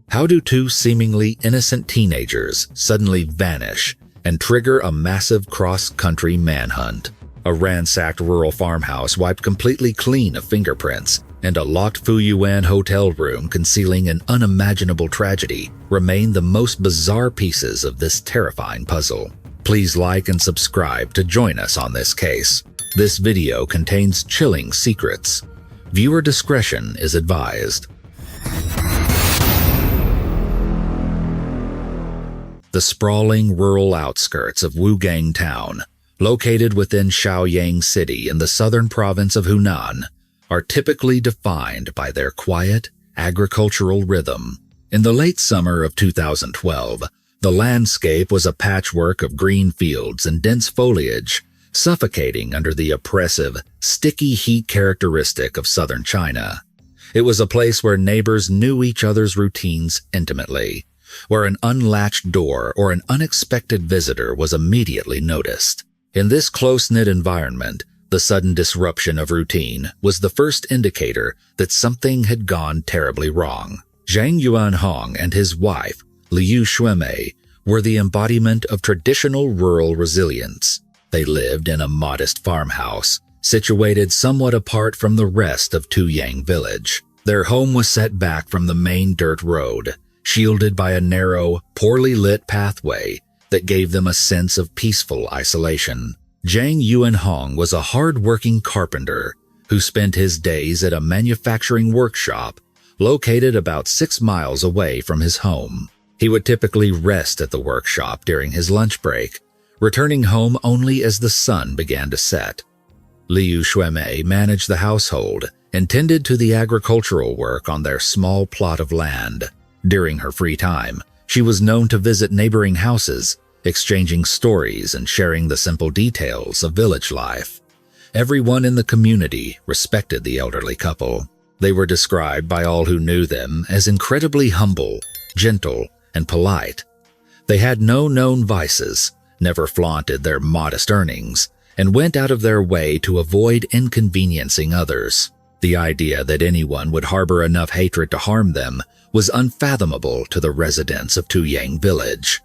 How do two seemingly innocent teenagers suddenly vanish and trigger a massive cross-country manhunt? A ransacked rural farmhouse wiped completely clean of fingerprints, and a locked Fuyuan hotel room concealing an unimaginable tragedy remain the most bizarre pieces of this terrifying puzzle. Please like and subscribe to join us on this case. This video contains chilling secrets. Viewer discretion is advised. The sprawling rural outskirts of Wugang Town, located within Shaoyang City in the southern province of Hunan, are typically defined by their quiet, agricultural rhythm. In the late summer of 2012, the landscape was a patchwork of green fields and dense foliage, suffocating under the oppressive, sticky heat characteristic of southern China. It was a place where neighbors knew each other's routines intimately, where an unlatched door or an unexpected visitor was immediately noticed. In this close-knit environment, the sudden disruption of routine was the first indicator that something had gone terribly wrong. Zhang Yuanhong and his wife, Liu Shuimei, were the embodiment of traditional rural resilience. They lived in a modest farmhouse, situated somewhat apart from the rest of Tuyang village. Their home was set back from the main dirt road, shielded by a narrow, poorly lit pathway that gave them a sense of peaceful isolation. Zhang Yuanhong was a hard-working carpenter who spent his days at a manufacturing workshop located about 6 miles away from his home. He would typically rest at the workshop during his lunch break, returning home only as the sun began to set. Liu Shuimei managed the household and tended to the agricultural work on their small plot of land. During her free time, she was known to visit neighboring houses, exchanging stories and sharing the simple details of village life. Everyone in the community respected the elderly couple. They were described by all who knew them as incredibly humble, gentle, and polite. They had no known vices, never flaunted their modest earnings, and went out of their way to avoid inconveniencing others. The idea that anyone would harbor enough hatred to harm them was unfathomable to the residents of Tuyang village.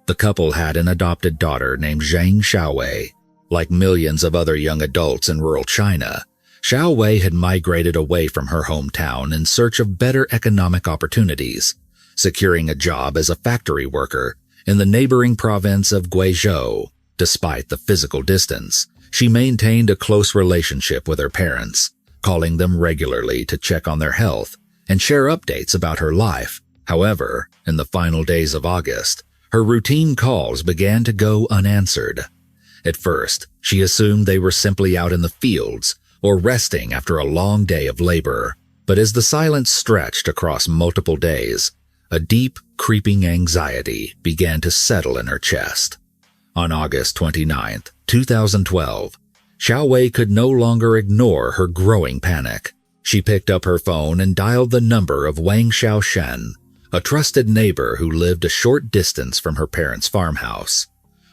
The couple had an adopted daughter named Zhang Xiaowei. Like millions of other young adults in rural China, Xiaowei had migrated away from her hometown in search of better economic opportunities, securing a job as a factory worker in the neighboring province of Guizhou. Despite the physical distance, she maintained a close relationship with her parents, calling them regularly to check on their health and share updates about her life. However, in the final days of August, her routine calls began to go unanswered. At first, she assumed they were simply out in the fields or resting after a long day of labor. But as the silence stretched across multiple days, a deep, creeping anxiety began to settle in her chest. On August 29, 2012, Xiaowei could no longer ignore her growing panic. She picked up her phone and dialed the number of Wang Xiaoshen, a trusted neighbor who lived a short distance from her parents' farmhouse.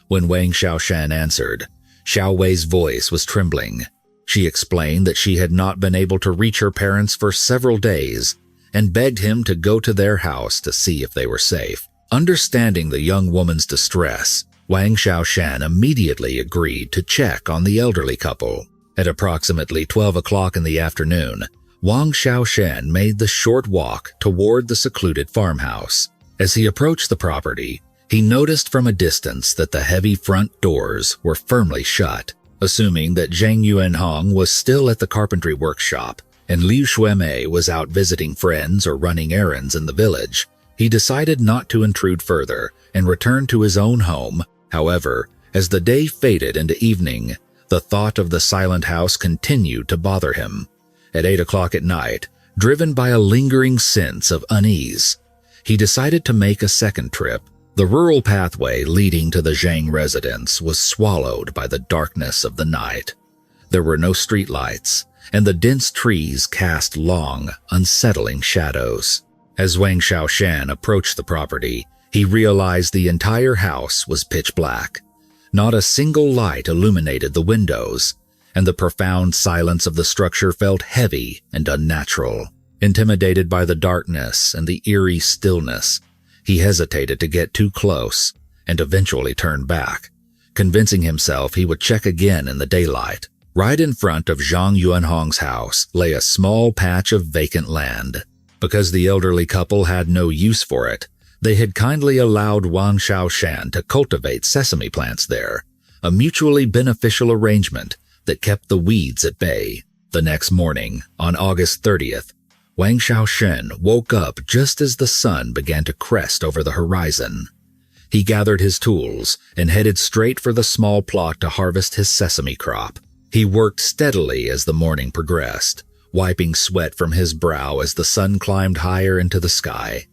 When Wang Xiaoshen answered, Xiaowei's voice was trembling. She explained that she had not been able to reach her parents for several days and begged him to go to their house to see if they were safe. Understanding the young woman's distress, Wang Xiaoshen immediately agreed to check on the elderly couple. At approximately 12 o'clock in the afternoon, Wang Xiaoshen made the short walk toward the secluded farmhouse. As he approached the property, he noticed from a distance that the heavy front doors were firmly shut. Assuming that Zhang Yuanhong was still at the carpentry workshop and Liu Shuimei was out visiting friends or running errands in the village, he decided not to intrude further and returned to his own home. However, as the day faded into evening, the thought of the silent house continued to bother him. At 8 o'clock at night, driven by a lingering sense of unease, he decided to make a second trip. The rural pathway leading to the Zhang residence was swallowed by the darkness of the night. There were no streetlights, and the dense trees cast long, unsettling shadows. As Wang Xiaoshen approached the property, he realized the entire house was pitch black. Not a single light illuminated the windows, and the profound silence of the structure felt heavy and unnatural. Intimidated by the darkness and the eerie stillness, he hesitated to get too close and eventually turned back, convincing himself he would check again in the daylight. Right in front of Zhang Yuanhong's house lay a small patch of vacant land. Because the elderly couple had no use for it, they had kindly allowed Wang Xiaoshan to cultivate sesame plants there, a mutually beneficial arrangement that kept the weeds at bay. The next morning, on August 30th, Wang Xiaoshan woke up just as the sun began to crest over the horizon. He gathered his tools and headed straight for the small plot to harvest his sesame crop. He worked steadily as the morning progressed, wiping sweat from his brow as the sun climbed higher into the sky.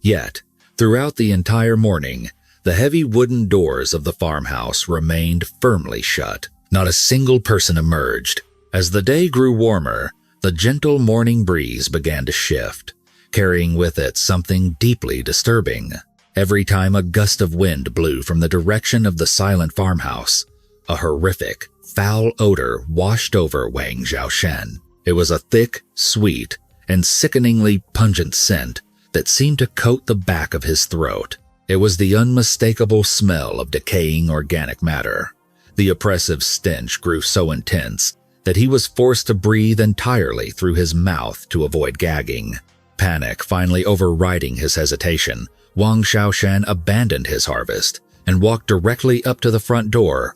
Yet, throughout the entire morning, the heavy wooden doors of the farmhouse remained firmly shut. Not a single person emerged. As the day grew warmer, the gentle morning breeze began to shift, carrying with it something deeply disturbing. Every time a gust of wind blew from the direction of the silent farmhouse, a horrific, foul odor washed over Wang Xiaoshan. It was a thick, sweet, and sickeningly pungent scent that seemed to coat the back of his throat. It was the unmistakable smell of decaying organic matter. The oppressive stench grew so intense that he was forced to breathe entirely through his mouth to avoid gagging. Panic finally overriding his hesitation, Wang Xiaoshan abandoned his harvest and walked directly up to the front door.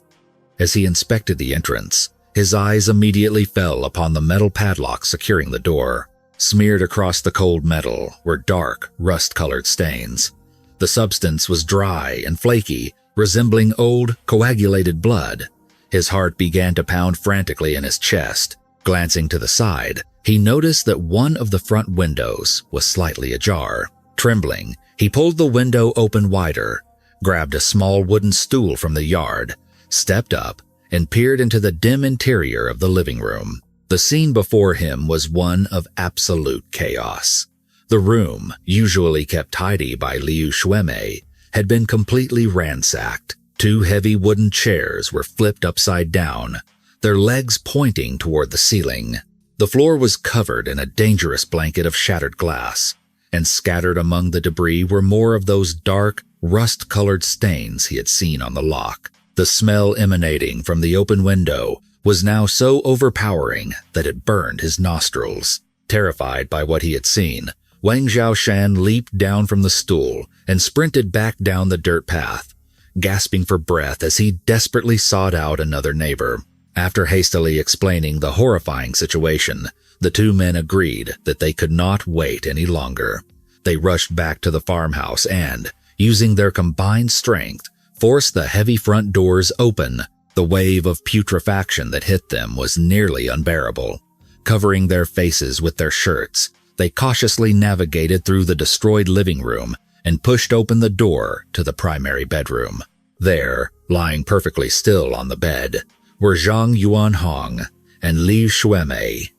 As he inspected the entrance, his eyes immediately fell upon the metal padlock securing the door. Smeared across the cold metal were dark, rust-colored stains. The substance was dry and flaky, resembling old, coagulated blood. His heart began to pound frantically in his chest. Glancing to the side, he noticed that one of the front windows was slightly ajar. Trembling, he pulled the window open wider, grabbed a small wooden stool from the yard, stepped up, and peered into the dim interior of the living room. The scene before him was one of absolute chaos. The room, usually kept tidy by Liu Xuemei, had been completely ransacked. Two heavy wooden chairs were flipped upside down, their legs pointing toward the ceiling. The floor was covered in a dangerous blanket of shattered glass, and scattered among the debris were more of those dark, rust-colored stains he had seen on the lock. The smell emanating from the open window was now so overpowering that it burned his nostrils. Terrified by what he had seen, Wang Xiaoshan leaped down from the stool and sprinted back down the dirt path, gasping for breath as he desperately sought out another neighbor. After hastily explaining the horrifying situation, the two men agreed that they could not wait any longer. They rushed back to the farmhouse and, using their combined strength, forced the heavy front doors open. The wave of putrefaction that hit them was nearly unbearable. Covering their faces with their shirts, they cautiously navigated through the destroyed living room and pushed open the door to the primary bedroom. There, lying perfectly still on the bed, were Zhang Yuanhong and Liu Xuemei.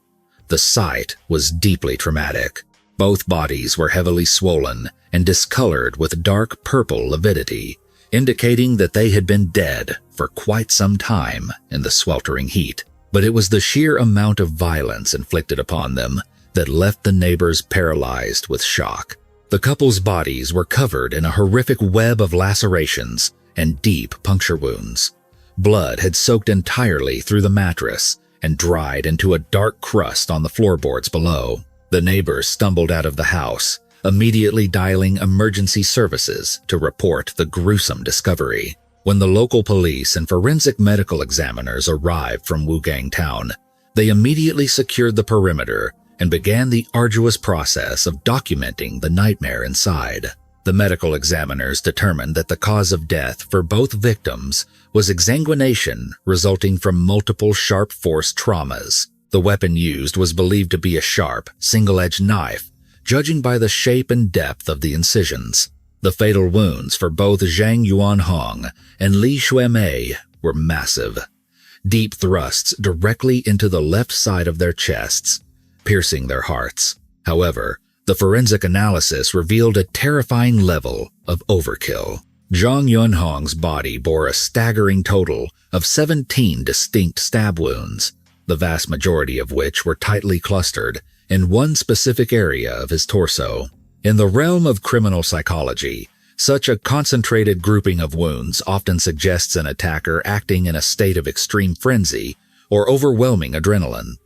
The sight was deeply traumatic. Both bodies were heavily swollen and discolored with dark purple lividity, indicating that they had been dead for quite some time in the sweltering heat. But it was the sheer amount of violence inflicted upon them that left the neighbors paralyzed with shock. The couple's bodies were covered in a horrific web of lacerations and deep puncture wounds. Blood had soaked entirely through the mattress and dried into a dark crust on the floorboards below. The neighbors stumbled out of the house, immediately dialing emergency services to report the gruesome discovery. When the local police and forensic medical examiners arrived from Wugang town, they immediately secured the perimeter and began the arduous process of documenting the nightmare inside. The medical examiners determined that the cause of death for both victims was exsanguination resulting from multiple sharp force traumas. The weapon used was believed to be a sharp, single-edged knife, judging by the shape and depth of the incisions. The fatal wounds for both Zhang Yuanhong and Li Xuemei were massive. Deep thrusts directly into the left side of their chests, piercing their hearts. However, the forensic analysis revealed a terrifying level of overkill. Zhang Yuanhong's body bore a staggering total of 17 distinct stab wounds, the vast majority of which were tightly clustered in one specific area of his torso. In the realm of criminal psychology, such a concentrated grouping of wounds often suggests an attacker acting in a state of extreme frenzy or overwhelming adrenaline.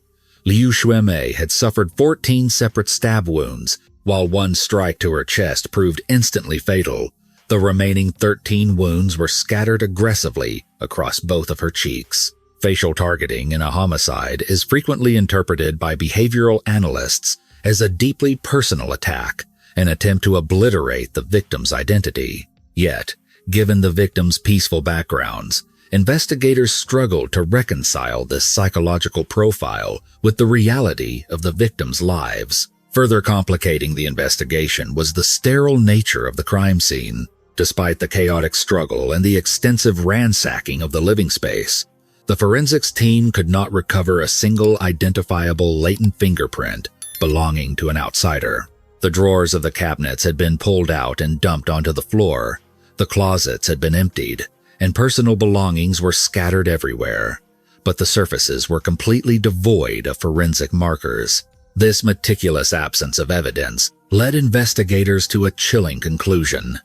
Liu Xuemei had suffered 14 separate stab wounds, while one strike to her chest proved instantly fatal. The remaining 13 wounds were scattered aggressively across both of her cheeks. Facial targeting in a homicide is frequently interpreted by behavioral analysts as a deeply personal attack, an attempt to obliterate the victim's identity. Yet, given the victim's peaceful backgrounds, investigators struggled to reconcile this psychological profile with the reality of the victims' lives. Further complicating the investigation was the sterile nature of the crime scene. Despite the chaotic struggle and the extensive ransacking of the living space, the forensics team could not recover a single identifiable latent fingerprint belonging to an outsider. The drawers of the cabinets had been pulled out and dumped onto the floor. The closets had been emptied, and personal belongings were scattered everywhere. But the surfaces were completely devoid of forensic markers. This meticulous absence of evidence led investigators to a chilling conclusion.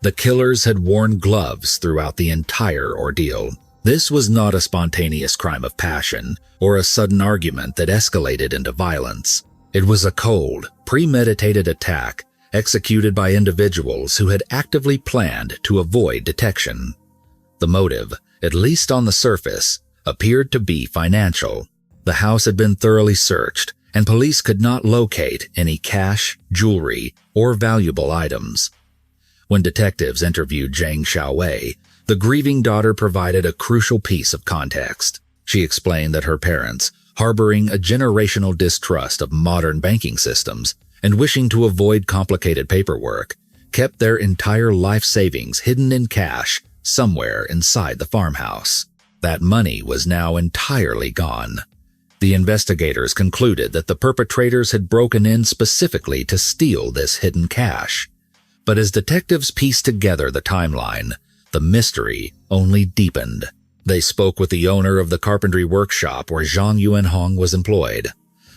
The killers had worn gloves throughout the entire ordeal. This was not a spontaneous crime of passion or a sudden argument that escalated into violence. It was a cold, premeditated attack executed by individuals who had actively planned to avoid detection. The motive, at least on the surface, appeared to be financial. The house had been thoroughly searched, and police could not locate any cash, jewelry, or valuable items. When detectives interviewed Zhang Xiaowei, the grieving daughter provided a crucial piece of context. She explained that her parents, harboring a generational distrust of modern banking systems and wishing to avoid complicated paperwork, kept their entire life savings hidden in cash somewhere inside the farmhouse. That money was now entirely gone. The investigators concluded that the perpetrators had broken in specifically to steal this hidden cash. But as detectives pieced together the timeline, the mystery only deepened. They spoke with the owner of the carpentry workshop where Zhang Yuanhong was employed.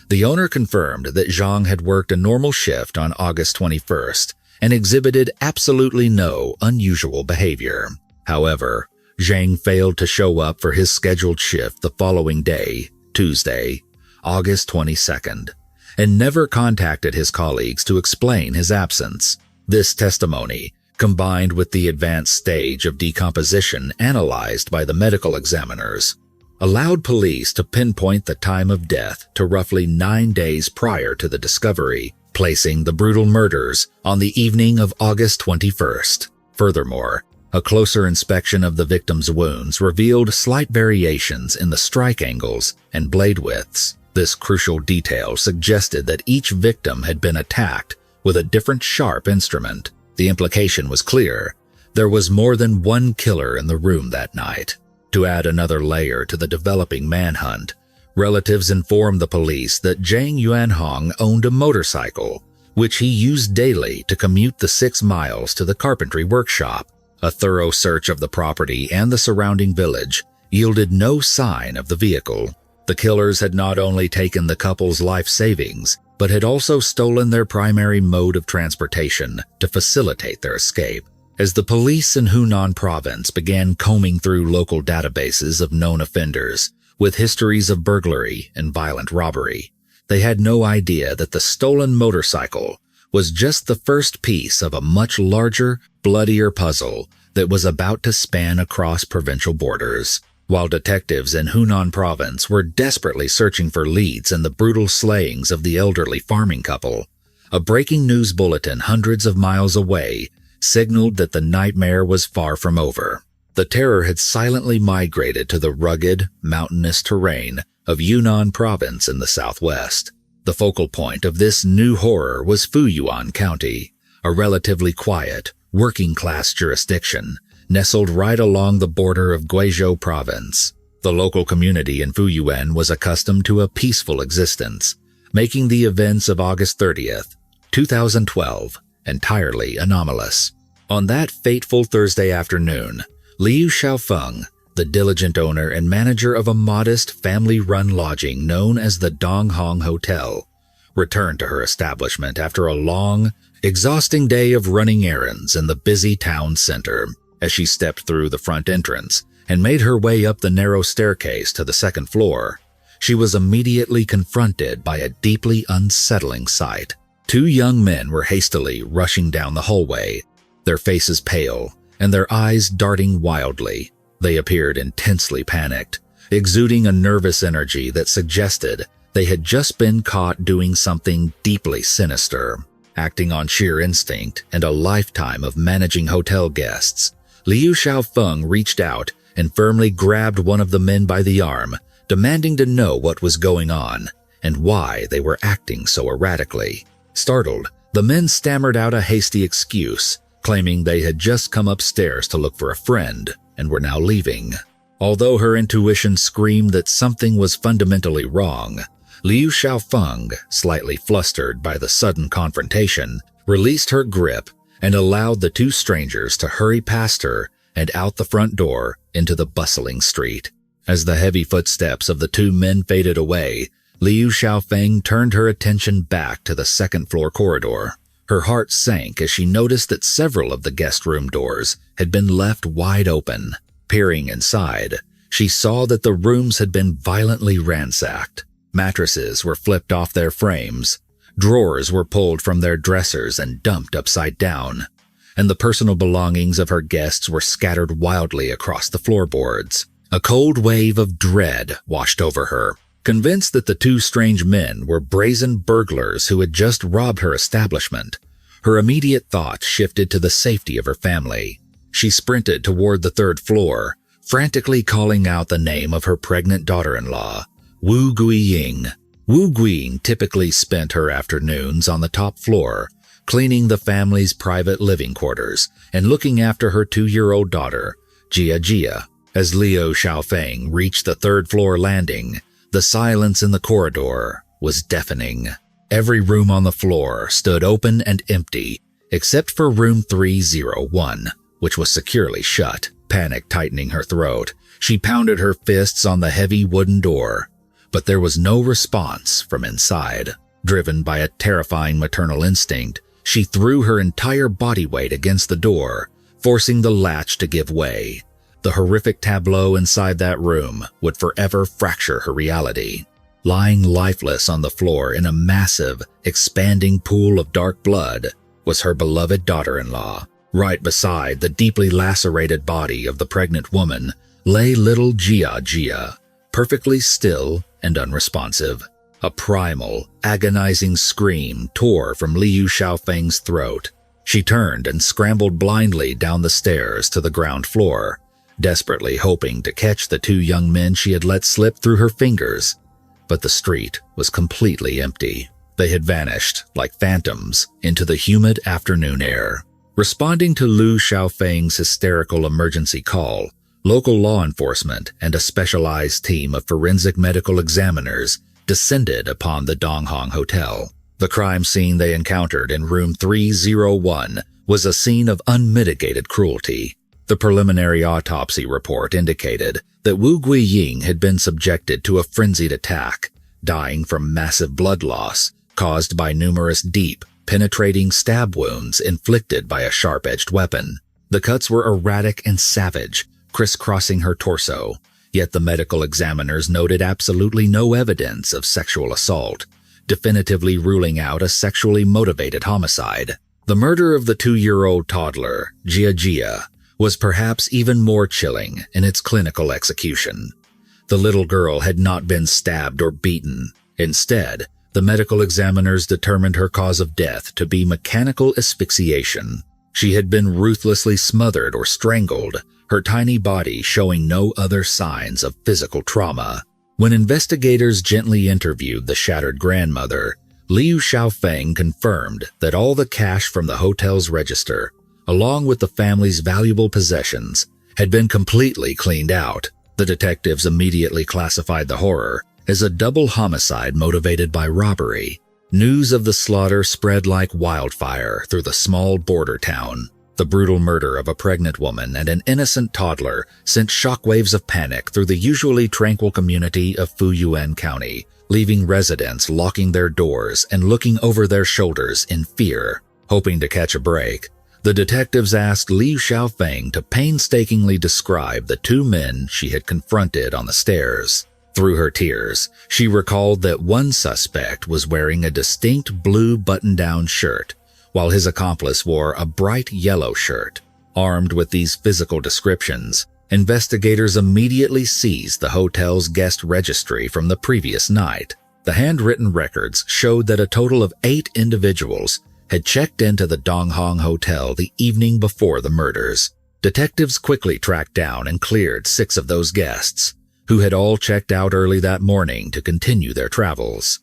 The owner confirmed that Zhang had worked a normal shift on August 21st and exhibited absolutely no unusual behavior. However, Zhang failed to show up for his scheduled shift the following day, Tuesday, August 22nd, and never contacted his colleagues to explain his absence. This testimony, combined with the advanced stage of decomposition analyzed by the medical examiners, allowed police to pinpoint the time of death to roughly 9 days prior to the discovery, placing the brutal murders on the evening of August 21st. Furthermore, a closer inspection of the victim's wounds revealed slight variations in the strike angles and blade widths. This crucial detail suggested that each victim had been attacked with a different sharp instrument. The implication was clear. There was more than one killer in the room that night. To add another layer to the developing manhunt, relatives informed the police that Zhang Yuanhong owned a motorcycle, which he used daily to commute the 6 miles to the carpentry workshop. A thorough search of the property and the surrounding village yielded no sign of the vehicle. The killers had not only taken the couple's life savings, but had also stolen their primary mode of transportation to facilitate their escape. As the police in Hunan province began combing through local databases of known offenders with histories of burglary and violent robbery, they had no idea that the stolen motorcycle was just the first piece of a much larger, bloodier puzzle that was about to span across provincial borders. While detectives in Hunan province were desperately searching for leads in the brutal slayings of the elderly farming couple, a breaking news bulletin hundreds of miles away signaled that the nightmare was far from over. The terror had silently migrated to the rugged, mountainous terrain of Yunnan province in the southwest. The focal point of this new horror was Fuyuan County, a relatively quiet, working-class jurisdiction nestled right along the border of Guizhou province. The local community in Fuyuan was accustomed to a peaceful existence, making the events of August 30th, 2012, entirely anomalous. On that fateful Thursday afternoon, Liu Xiaofeng, the diligent owner and manager of a modest family-run lodging known as the Donghong Hotel, returned to her establishment after a long, exhausting day of running errands in the busy town center. As she stepped through the front entrance and made her way up the narrow staircase to the second floor, she was immediately confronted by a deeply unsettling sight. Two young men were hastily rushing down the hallway, their faces pale and their eyes darting wildly. They appeared intensely panicked, exuding a nervous energy that suggested they had just been caught doing something deeply sinister. Acting on sheer instinct and a lifetime of managing hotel guests, Liu Xiaofeng reached out and firmly grabbed one of the men by the arm, demanding to know what was going on and why they were acting so erratically. Startled, the men stammered out a hasty excuse, claiming they had just come upstairs to look for a friend and were now leaving. Although her intuition screamed that something was fundamentally wrong, Liu Xiaofeng, slightly flustered by the sudden confrontation, released her grip and allowed the two strangers to hurry past her and out the front door into the bustling street. As the heavy footsteps of the two men faded away, Liu Xiaofeng turned her attention back to the second-floor corridor. Her heart sank as she noticed that several of the guest room doors had been left wide open. Peering inside, she saw that the rooms had been violently ransacked. Mattresses were flipped off their frames, drawers were pulled from their dressers and dumped upside down, and the personal belongings of her guests were scattered wildly across the floorboards. A cold wave of dread washed over her. Convinced that the two strange men were brazen burglars who had just robbed her establishment, her immediate thoughts shifted to the safety of her family. She sprinted toward the third floor, frantically calling out the name of her pregnant daughter-in-law, Wu Guiying. Wu Guiying typically spent her afternoons on the top floor, cleaning the family's private living quarters and looking after her 2-year-old daughter, Jia. As Liu Xiaofeng reached the third-floor landing, the silence in the corridor was deafening. Every room on the floor stood open and empty, except for room 301, which was securely shut. Panic tightening her throat, she pounded her fists on the heavy wooden door, but there was no response from inside. Driven by a terrifying maternal instinct, she threw her entire body weight against the door, forcing the latch to give way. The horrific tableau inside that room would forever fracture her reality. Lying lifeless on the floor in a massive, expanding pool of dark blood was her beloved daughter-in-law. Right beside the deeply lacerated body of the pregnant woman lay little Jia, perfectly still and unresponsive. A primal, agonizing scream tore from Liu Xiaofeng's throat. She turned and scrambled blindly down the stairs to the ground floor, desperately hoping to catch the two young men she had let slip through her fingers. But the street was completely empty. They had vanished like phantoms into the humid afternoon air. Responding to Liu Xiaofeng's hysterical emergency call, local law enforcement and a specialized team of forensic medical examiners descended upon the Donghong Hotel. The crime scene they encountered in room 301 was a scene of unmitigated cruelty. The preliminary autopsy report indicated that Wu Guiying had been subjected to a frenzied attack, dying from massive blood loss caused by numerous deep, penetrating stab wounds inflicted by a sharp-edged weapon. The cuts were erratic and savage, crisscrossing her torso, yet the medical examiners noted absolutely no evidence of sexual assault, definitively ruling out a sexually motivated homicide. The murder of the 2-year-old toddler, Jia, was perhaps even more chilling in its clinical execution. The little girl had not been stabbed or beaten. Instead, the medical examiners determined her cause of death to be mechanical asphyxiation. She had been ruthlessly smothered or strangled, her tiny body showing no other signs of physical trauma. When investigators gently interviewed the shattered grandmother, Liu Xiaofeng confirmed that all the cash from the hotel's register, along with the family's valuable possessions, had been completely cleaned out. The detectives immediately classified the horror as a double homicide motivated by robbery. News of the slaughter spread like wildfire through the small border town. The brutal murder of a pregnant woman and an innocent toddler sent shockwaves of panic through the usually tranquil community of Fuyuan County, leaving residents locking their doors and looking over their shoulders in fear. Hoping to catch a break, the detectives asked Liu Xiaofeng to painstakingly describe the two men she had confronted on the stairs. Through her tears, she recalled that one suspect was wearing a distinct blue button-down shirt, while his accomplice wore a bright yellow shirt. Armed with these physical descriptions, investigators immediately seized the hotel's guest registry from the previous night. The handwritten records showed that a total of 8 individuals had checked into the Donghong Hotel the evening before the murders. Detectives quickly tracked down and cleared 6 of those guests, who had all checked out early that morning to continue their travels.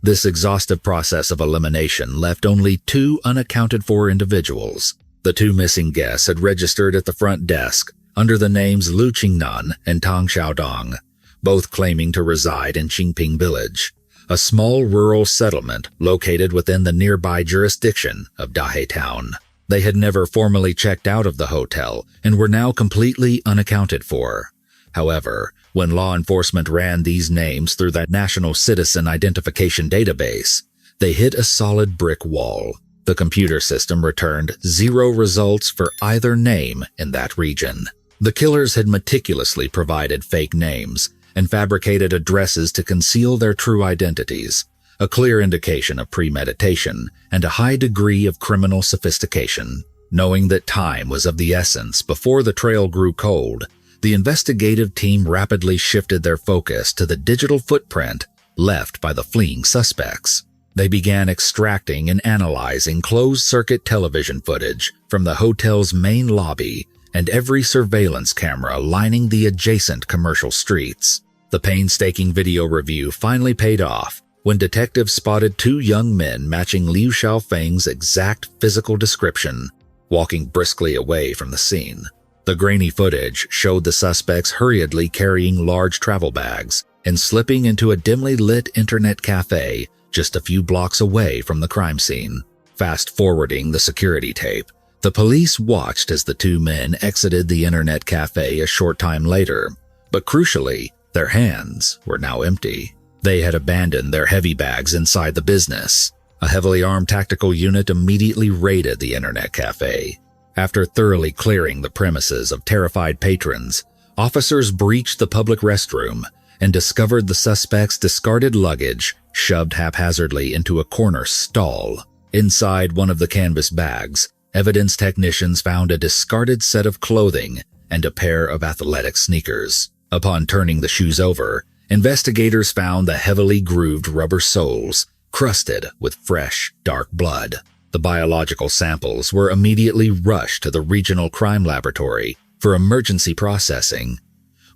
This exhaustive process of elimination left only 2 unaccounted-for individuals. The 2 missing guests had registered at the front desk under the names Lu Qingnan and Tang Xiaodong, both claiming to reside in Qingping Village, a small rural settlement located within the nearby jurisdiction of Dahe Town. They had never formally checked out of the hotel and were now completely unaccounted for. However, when law enforcement ran these names through that National Citizen Identification Database, they hit a solid brick wall. The computer system returned 0 results for either name in that region. The killers had meticulously provided fake names and fabricated addresses to conceal their true identities, a clear indication of premeditation and a high degree of criminal sophistication. Knowing that time was of the essence before the trail grew cold, the investigative team rapidly shifted their focus to the digital footprint left by the fleeing suspects. They began extracting and analyzing closed-circuit television footage from the hotel's main lobby and every surveillance camera lining the adjacent commercial streets. The painstaking video review finally paid off when detectives spotted 2 young men matching Liu Xiaofeng's exact physical description, walking briskly away from the scene. The grainy footage showed the suspects hurriedly carrying large travel bags and slipping into a dimly lit internet cafe just a few blocks away from the crime scene. Fast-forwarding the security tape, the police watched as the 2 men exited the internet cafe a short time later, but crucially, their hands were now empty. They had abandoned their heavy bags inside the business. A heavily armed tactical unit immediately raided the internet cafe. After thoroughly clearing the premises of terrified patrons, officers breached the public restroom and discovered the suspect's discarded luggage shoved haphazardly into a corner stall. Inside one of the canvas bags, evidence technicians found a discarded set of clothing and a pair of athletic sneakers. Upon turning the shoes over, investigators found the heavily grooved rubber soles crusted with fresh, dark blood. The biological samples were immediately rushed to the regional crime laboratory for emergency processing.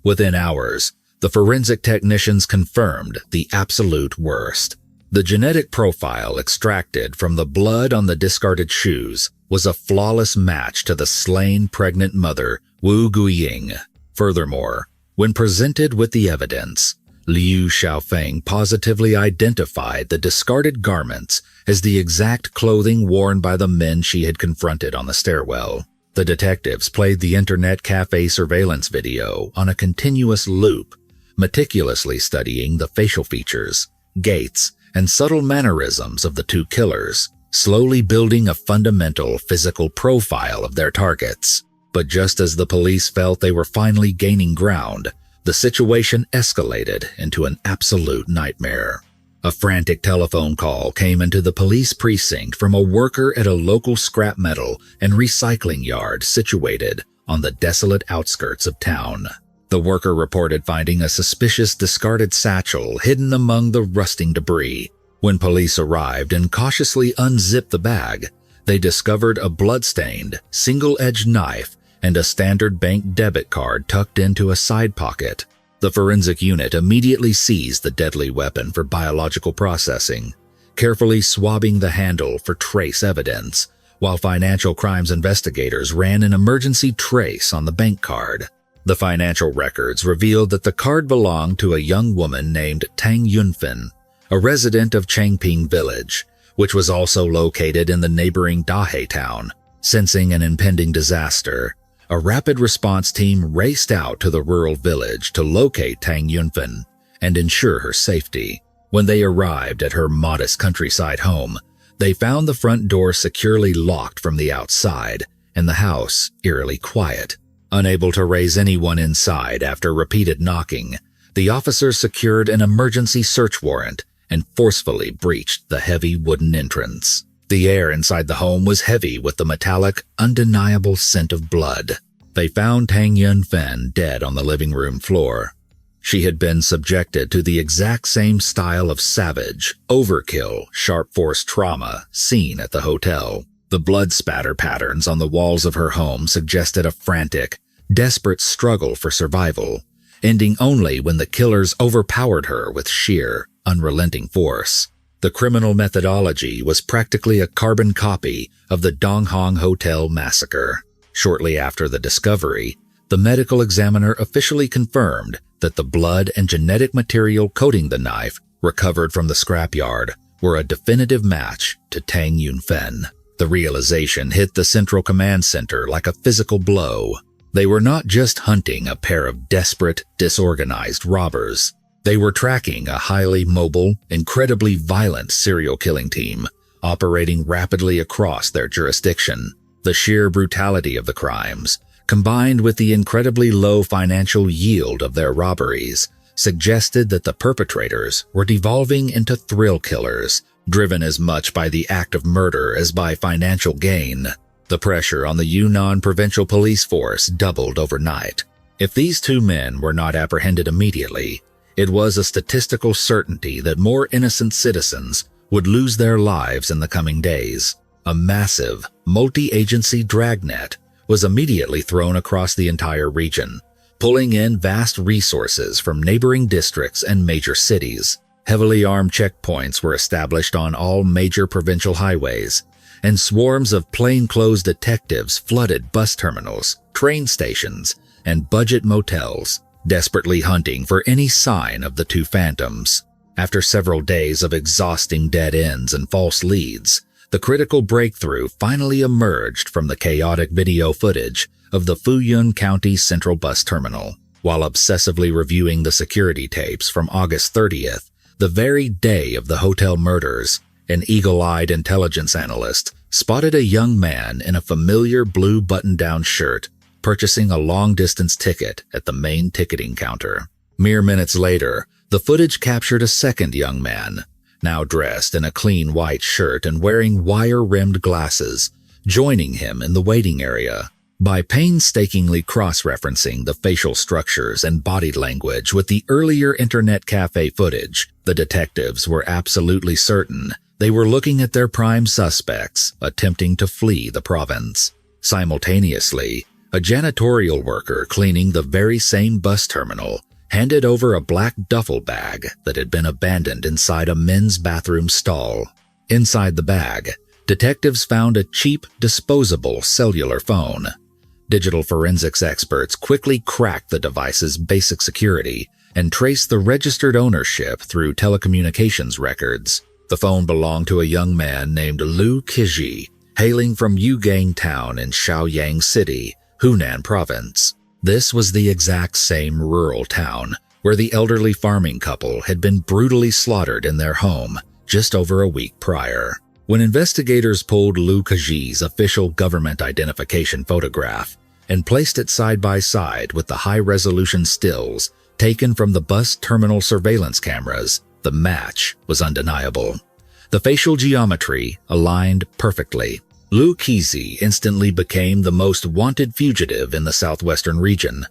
Within hours, the forensic technicians confirmed the absolute worst. The genetic profile extracted from the blood on the discarded shoes was a flawless match to the slain pregnant mother, Wu Guiying. Furthermore, when presented with the evidence, Liu Xiaofeng positively identified the discarded garments as the exact clothing worn by the men she had confronted on the stairwell. The detectives played the internet cafe surveillance video on a continuous loop, meticulously studying the facial features, gaits, and subtle mannerisms of the 2 killers, slowly building a fundamental physical profile of their targets. But just as the police felt they were finally gaining ground, the situation escalated into an absolute nightmare. A frantic telephone call came into the police precinct from a worker at a local scrap metal and recycling yard situated on the desolate outskirts of town. The worker reported finding a suspicious discarded satchel hidden among the rusting debris. When police arrived and cautiously unzipped the bag, they discovered a blood-stained, single-edged knife and a standard bank debit card tucked into a side pocket. The forensic unit immediately seized the deadly weapon for biological processing, carefully swabbing the handle for trace evidence, while financial crimes investigators ran an emergency trace on the bank card. The financial records revealed that the card belonged to a young woman named Tang Yunfen, a resident of Changping Village, which was also located in the neighboring Dahe town. Sensing an impending disaster, a rapid response team raced out to the rural village to locate Tang Yunfen and ensure her safety. When they arrived at her modest countryside home, they found the front door securely locked from the outside and the house eerily quiet. Unable to raise anyone inside after repeated knocking, the officers secured an emergency search warrant and forcefully breached the heavy wooden entrance. The air inside the home was heavy with the metallic, undeniable scent of blood. They found Tang Yunfen dead on the living room floor. She had been subjected to the exact same style of savage, overkill, sharp force trauma seen at the hotel. The blood spatter patterns on the walls of her home suggested a frantic, desperate struggle for survival, ending only when the killers overpowered her with sheer, unrelenting force. The criminal methodology was practically a carbon copy of the Donghong Hotel massacre. Shortly after the discovery, the medical examiner officially confirmed that the blood and genetic material coating the knife recovered from the scrapyard were a definitive match to Tang Yunfen. The realization hit the Central Command Center like a physical blow. They were not just hunting a pair of desperate, disorganized robbers. They were tracking a highly mobile, incredibly violent serial killing team operating rapidly across their jurisdiction. The sheer brutality of the crimes, combined with the incredibly low financial yield of their robberies, suggested that the perpetrators were devolving into thrill killers, driven as much by the act of murder as by financial gain. The pressure on the Yunnan Provincial Police Force doubled overnight. If these two men were not apprehended immediately, it was a statistical certainty that more innocent citizens would lose their lives in the coming days. A massive, multi-agency dragnet was immediately thrown across the entire region, pulling in vast resources from neighboring districts and major cities. Heavily armed checkpoints were established on all major provincial highways, and swarms of plainclothes detectives flooded bus terminals, train stations, and budget motels, desperately hunting for any sign of the two phantoms. After several days of exhausting dead ends and false leads, the critical breakthrough finally emerged from the chaotic video footage of the Fuyun County Central Bus Terminal. While obsessively reviewing the security tapes from August 30th, the very day of the hotel murders, an eagle-eyed intelligence analyst spotted a young man in a familiar blue button-down shirt purchasing a long-distance ticket at the main ticketing counter. Mere minutes later, the footage captured a second young man, now dressed in a clean white shirt and wearing wire-rimmed glasses, joining him in the waiting area. By painstakingly cross-referencing the facial structures and body language with the earlier internet cafe footage, the detectives were absolutely certain they were looking at their prime suspects attempting to flee the province. Simultaneously, a janitorial worker cleaning the very same bus terminal handed over a black duffel bag that had been abandoned inside a men's bathroom stall. Inside the bag, detectives found a cheap, disposable cellular phone. Digital forensics experts quickly cracked the device's basic security and traced the registered ownership through telecommunications records. The phone belonged to a young man named Lu Kiji, hailing from Yugang Town in Shaoyang City, Hunan Province. This was the exact same rural town where the elderly farming couple had been brutally slaughtered in their home just over a week prior. When investigators pulled Lu Kiji's official government identification photograph and placed it side by side with the high-resolution stills taken from the bus terminal surveillance cameras, the match was undeniable. The facial geometry aligned perfectly. Lu Kiji instantly became the most wanted fugitive in the southwestern region.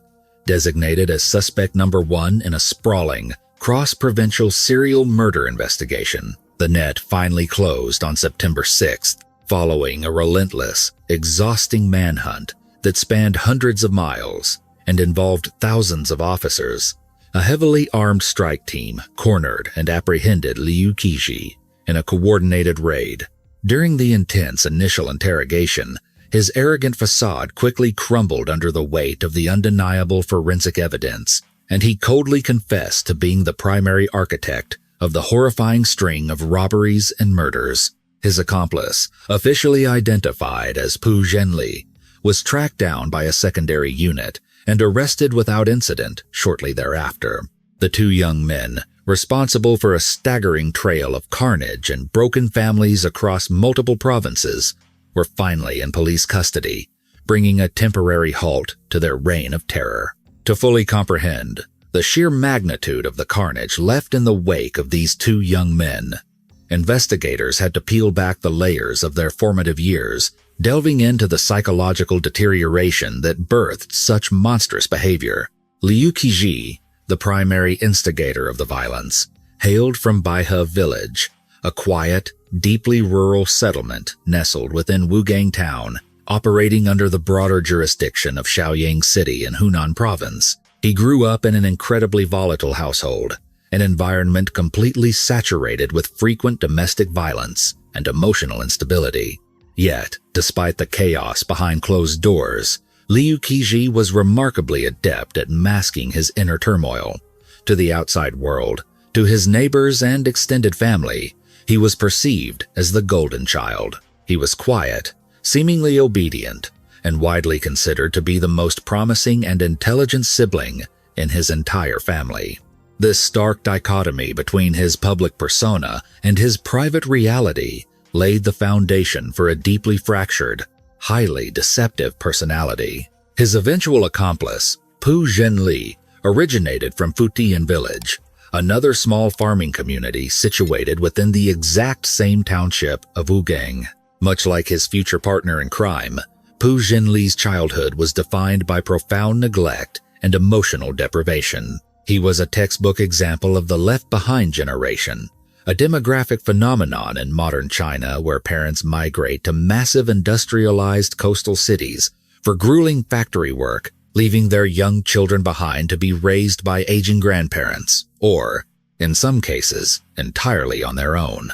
Designated as suspect number 1 in a sprawling, cross-provincial serial murder investigation, the net finally closed on September 6th, following a relentless, exhausting manhunt that spanned hundreds of miles and involved thousands of officers. A heavily armed strike team cornered and apprehended Liu Kiji in a coordinated raid. During the intense initial interrogation, his arrogant facade quickly crumbled under the weight of the undeniable forensic evidence, and he coldly confessed to being the primary architect of the horrifying string of robberies and murders. His accomplice, officially identified as Pu Zhenli, was tracked down by a secondary unit and arrested without incident shortly thereafter. The two young men responsible for a staggering trail of carnage and broken families across multiple provinces, were finally in police custody, bringing a temporary halt to their reign of terror. To fully comprehend the sheer magnitude of the carnage left in the wake of these two young men, investigators had to peel back the layers of their formative years, delving into the psychological deterioration that birthed such monstrous behavior. Liu Qiji, the primary instigator of the violence, hailed from Baihe Village, a quiet, deeply rural settlement nestled within Wugang Town, operating under the broader jurisdiction of Shaoyang City in Hunan Province. He grew up in an incredibly volatile household, an environment completely saturated with frequent domestic violence and emotional instability. Yet, despite the chaos behind closed doors, Liu Qiji was remarkably adept at masking his inner turmoil. To the outside world, to his neighbors and extended family, he was perceived as the golden child. He was quiet, seemingly obedient, and widely considered to be the most promising and intelligent sibling in his entire family. This stark dichotomy between his public persona and his private reality laid the foundation for a deeply fractured, highly deceptive personality. His eventual accomplice, Pu Zhenli, originated from Futian Village, another small farming community situated within the exact same township of Wugang. Much like his future partner in crime, Pu Zhenli's childhood was defined by profound neglect and emotional deprivation. He was a textbook example of the left-behind generation, a demographic phenomenon in modern China where parents migrate to massive industrialized coastal cities for grueling factory work, leaving their young children behind to be raised by aging grandparents, or, in some cases, entirely on their own.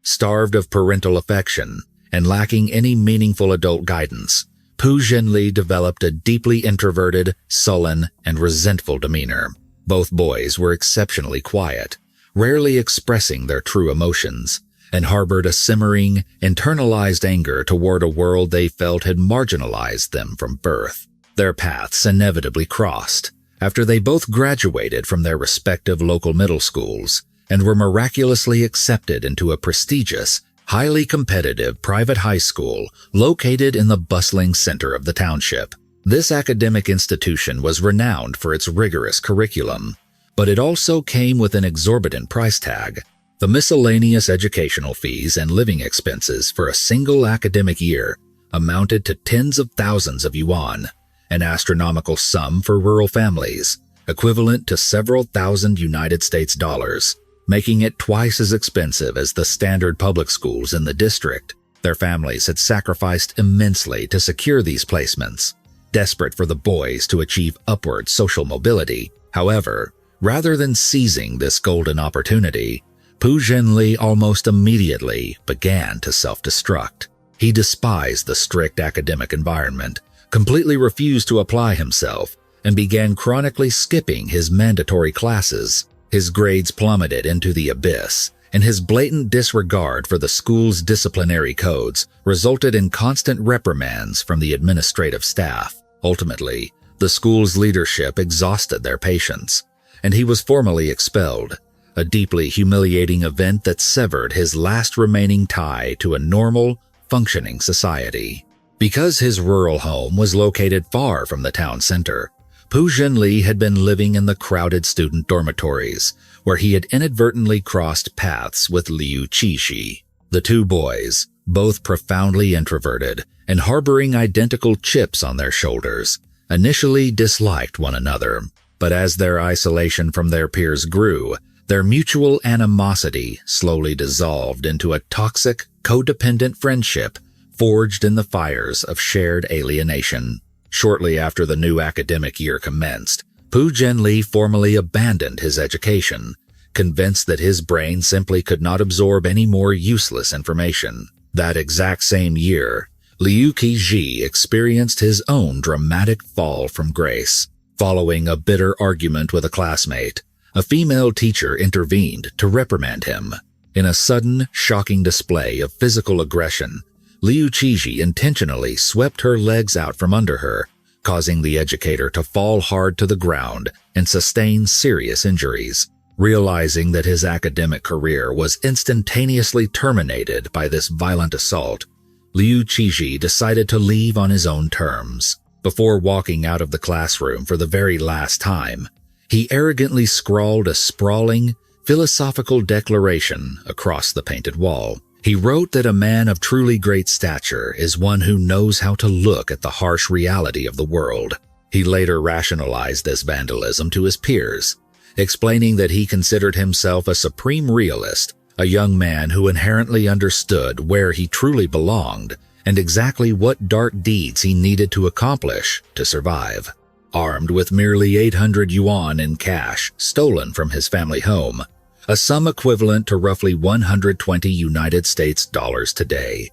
Starved of parental affection and lacking any meaningful adult guidance, Pu Zhenli developed a deeply introverted, sullen, and resentful demeanor. Both boys were exceptionally quiet, rarely expressing their true emotions, and harbored a simmering, internalized anger toward a world they felt had marginalized them from birth. Their paths inevitably crossed after they both graduated from their respective local middle schools and were miraculously accepted into a prestigious, highly competitive private high school located in the bustling center of the township. This academic institution was renowned for its rigorous curriculum, but it also came with an exorbitant price tag. The miscellaneous educational fees and living expenses for a single academic year amounted to tens of thousands of yuan, an astronomical sum for rural families, equivalent to several thousand United States dollars, making it twice as expensive as the standard public schools in the district. Their families had sacrificed immensely to secure these placements, desperate for the boys to achieve upward social mobility. However, rather than seizing this golden opportunity, Pu Zhenli almost immediately began to self-destruct. He despised the strict academic environment, completely refused to apply himself, and began chronically skipping his mandatory classes. His grades plummeted into the abyss, and his blatant disregard for the school's disciplinary codes resulted in constant reprimands from the administrative staff. Ultimately, the school's leadership exhausted their patience, and he was formally expelled, a deeply humiliating event that severed his last remaining tie to a normal, functioning society. Because his rural home was located far from the town center, Pu Zhenli had been living in the crowded student dormitories, where he had inadvertently crossed paths with Liu Qiji. The two boys, both profoundly introverted and harboring identical chips on their shoulders, initially disliked one another. But as their isolation from their peers grew, their mutual animosity slowly dissolved into a toxic, codependent friendship forged in the fires of shared alienation. Shortly after the new academic year commenced, Pu Zhenli formally abandoned his education, convinced that his brain simply could not absorb any more useless information. That exact same year, Liu Qiji experienced his own dramatic fall from grace. Following a bitter argument with a classmate, a female teacher intervened to reprimand him. In a sudden, shocking display of physical aggression, Liu Qiji intentionally swept her legs out from under her, causing the educator to fall hard to the ground and sustain serious injuries. Realizing that his academic career was instantaneously terminated by this violent assault, Liu Qiji decided to leave on his own terms. Before walking out of the classroom for the very last time, he arrogantly scrawled a sprawling, philosophical declaration across the painted wall. He wrote that a man of truly great stature is one who knows how to look at the harsh reality of the world. He later rationalized this vandalism to his peers, explaining that he considered himself a supreme realist, a young man who inherently understood where he truly belonged and exactly what dark deeds he needed to accomplish to survive. Armed with merely 800 yuan in cash stolen from his family home, a sum equivalent to roughly 120 United States dollars today,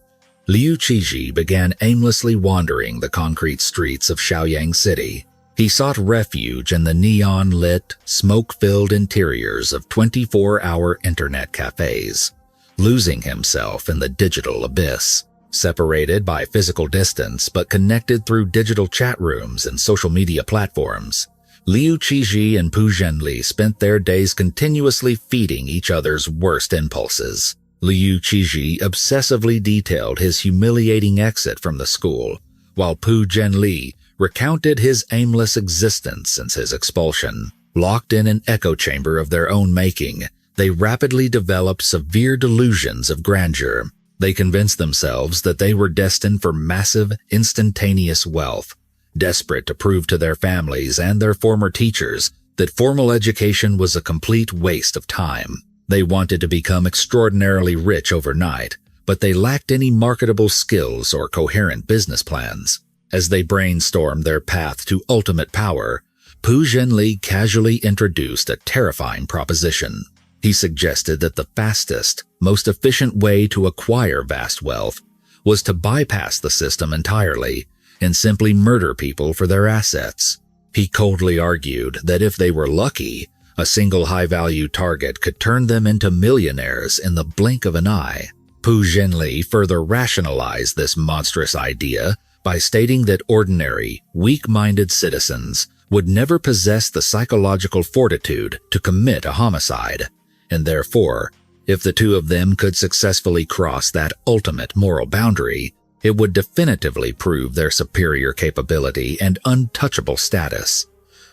Liu Qiji began aimlessly wandering the concrete streets of Shaoyang City. He sought refuge in the neon-lit, smoke-filled interiors of 24-hour internet cafes, losing himself in the digital abyss. Separated by physical distance but connected through digital chat rooms and social media platforms, Liu Qiji and Pu Zhenli spent their days continuously feeding each other's worst impulses. Liu Qiji obsessively detailed his humiliating exit from the school, while Pu Zhenli recounted his aimless existence since his expulsion. Locked in an echo chamber of their own making, they rapidly developed severe delusions of grandeur. They convinced themselves that they were destined for massive, instantaneous wealth, desperate to prove to their families and their former teachers that formal education was a complete waste of time. They wanted to become extraordinarily rich overnight, but they lacked any marketable skills or coherent business plans. As they brainstormed their path to ultimate power, Pu Zhenli casually introduced a terrifying proposition. He suggested that the fastest, most efficient way to acquire vast wealth was to bypass the system entirely and simply murder people for their assets. He coldly argued that if they were lucky, a single high-value target could turn them into millionaires in the blink of an eye. Pu Zhenli further rationalized this monstrous idea by stating that ordinary, weak-minded citizens would never possess the psychological fortitude to commit a homicide, and therefore, if the two of them could successfully cross that ultimate moral boundary, it would definitively prove their superior capability and untouchable status.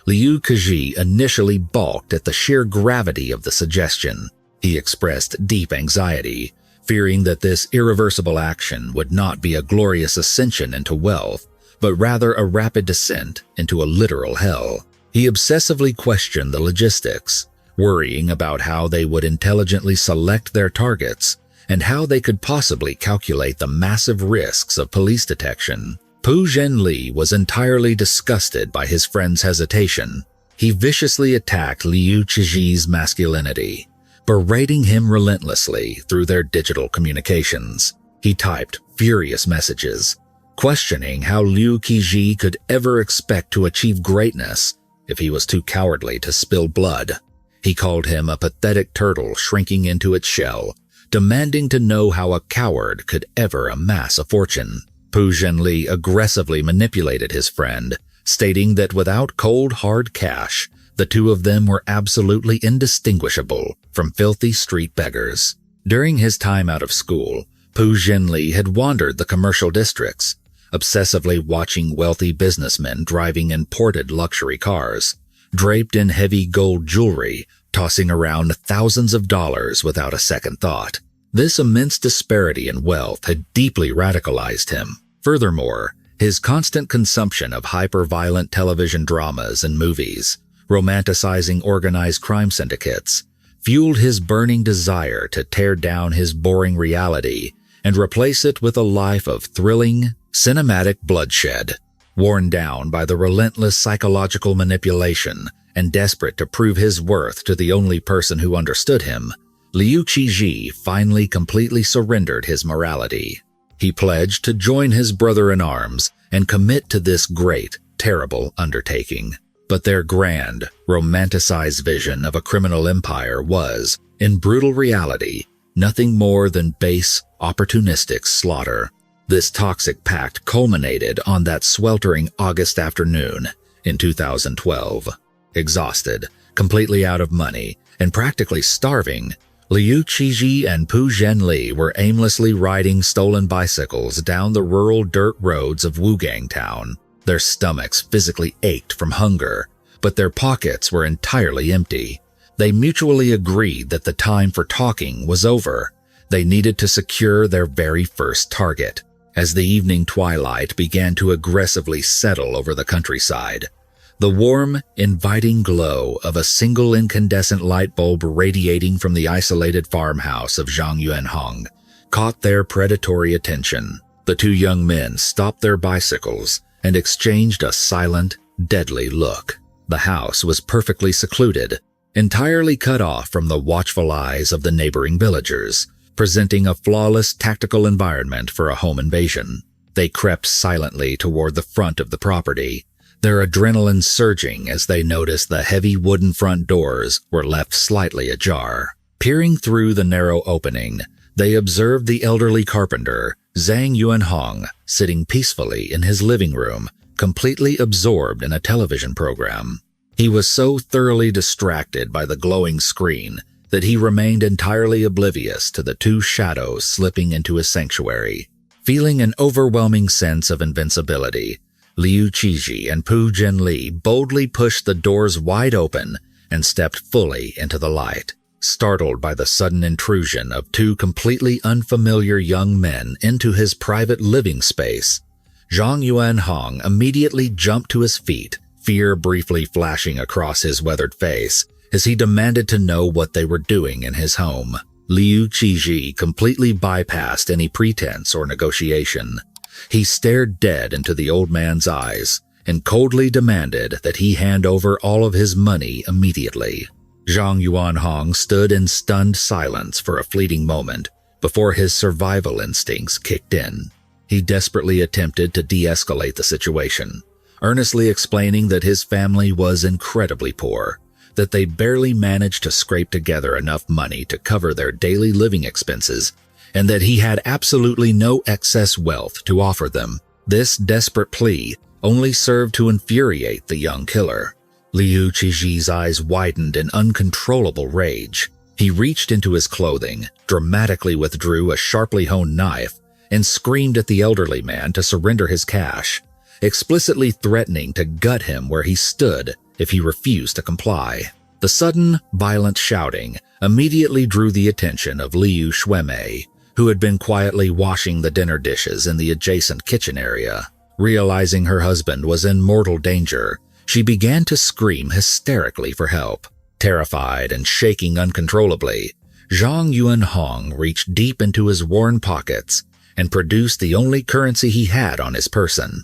Liu Qiji initially balked at the sheer gravity of the suggestion. He expressed deep anxiety, fearing that this irreversible action would not be a glorious ascension into wealth, but rather a rapid descent into a literal hell. He obsessively questioned the logistics, worrying about how they would intelligently select their targets and how they could possibly calculate the massive risks of police detection. Pu Zhenli was entirely disgusted by his friend's hesitation. He viciously attacked Liu Qiji's masculinity, berating him relentlessly through their digital communications. He typed furious messages, questioning how Liu Qiji could ever expect to achieve greatness if he was too cowardly to spill blood. He called him a pathetic turtle shrinking into its shell, demanding to know how a coward could ever amass a fortune. Pu Zhenli aggressively manipulated his friend, stating that without cold, hard cash, the two of them were absolutely indistinguishable from filthy street beggars. During his time out of school, Pu Zhenli had wandered the commercial districts, obsessively watching wealthy businessmen driving imported luxury cars, draped in heavy gold jewelry, tossing around thousands of dollars without a second thought. This immense disparity in wealth had deeply radicalized him. Furthermore, his constant consumption of hyper-violent television dramas and movies, romanticizing organized crime syndicates, fueled his burning desire to tear down his boring reality and replace it with a life of thrilling, cinematic bloodshed. Worn down by the relentless psychological manipulation and desperate to prove his worth to the only person who understood him, Liu Qiji finally completely surrendered his morality. He pledged to join his brother-in-arms and commit to this great, terrible undertaking. But their grand, romanticized vision of a criminal empire was, in brutal reality, nothing more than base, opportunistic slaughter. This toxic pact culminated on that sweltering August afternoon in 2012. Exhausted, completely out of money, and practically starving, Liu Qiji and Pu Zhenli were aimlessly riding stolen bicycles down the rural dirt roads of Wugang Town. Their stomachs physically ached from hunger, but their pockets were entirely empty. They mutually agreed that the time for talking was over. They needed to secure their very first target. As the evening twilight began to aggressively settle over the countryside, the warm, inviting glow of a single incandescent light bulb radiating from the isolated farmhouse of Zhang Yuanhong caught their predatory attention. The two young men stopped their bicycles and exchanged a silent, deadly look. The house was perfectly secluded, entirely cut off from the watchful eyes of the neighboring villagers, presenting a flawless tactical environment for a home invasion. They crept silently toward the front of the property, their adrenaline surging as they noticed the heavy wooden front doors were left slightly ajar. Peering through the narrow opening, they observed the elderly carpenter, Zhang Yuanhong, sitting peacefully in his living room, completely absorbed in a television program. He was so thoroughly distracted by the glowing screen that he remained entirely oblivious to the two shadows slipping into his sanctuary. Feeling an overwhelming sense of invincibility, Liu Qiji and Pu Zhenli boldly pushed the doors wide open and stepped fully into the light. Startled by the sudden intrusion of two completely unfamiliar young men into his private living space, Zhang Yuanhong immediately jumped to his feet, fear briefly flashing across his weathered face as he demanded to know what they were doing in his home. Liu Qiji completely bypassed any pretense or negotiation. He stared dead into the old man's eyes and coldly demanded that he hand over all of his money immediately. Zhang Yuanhong stood in stunned silence for a fleeting moment before his survival instincts kicked in. He desperately attempted to de-escalate the situation, earnestly explaining that his family was incredibly poor, that they barely managed to scrape together enough money to cover their daily living expenses, and that he had absolutely no excess wealth to offer them. This desperate plea only served to infuriate the young killer. Liu Qiji's eyes widened in uncontrollable rage. He reached into his clothing, dramatically withdrew a sharply honed knife, and screamed at the elderly man to surrender his cash, explicitly threatening to gut him where he stood if he refused to comply. The sudden, violent shouting immediately drew the attention of Liu Shuemei, who had been quietly washing the dinner dishes in the adjacent kitchen area. Realizing her husband was in mortal danger, she began to scream hysterically for help. Terrified and shaking uncontrollably, Zhang Yuanhong reached deep into his worn pockets and produced the only currency he had on his person,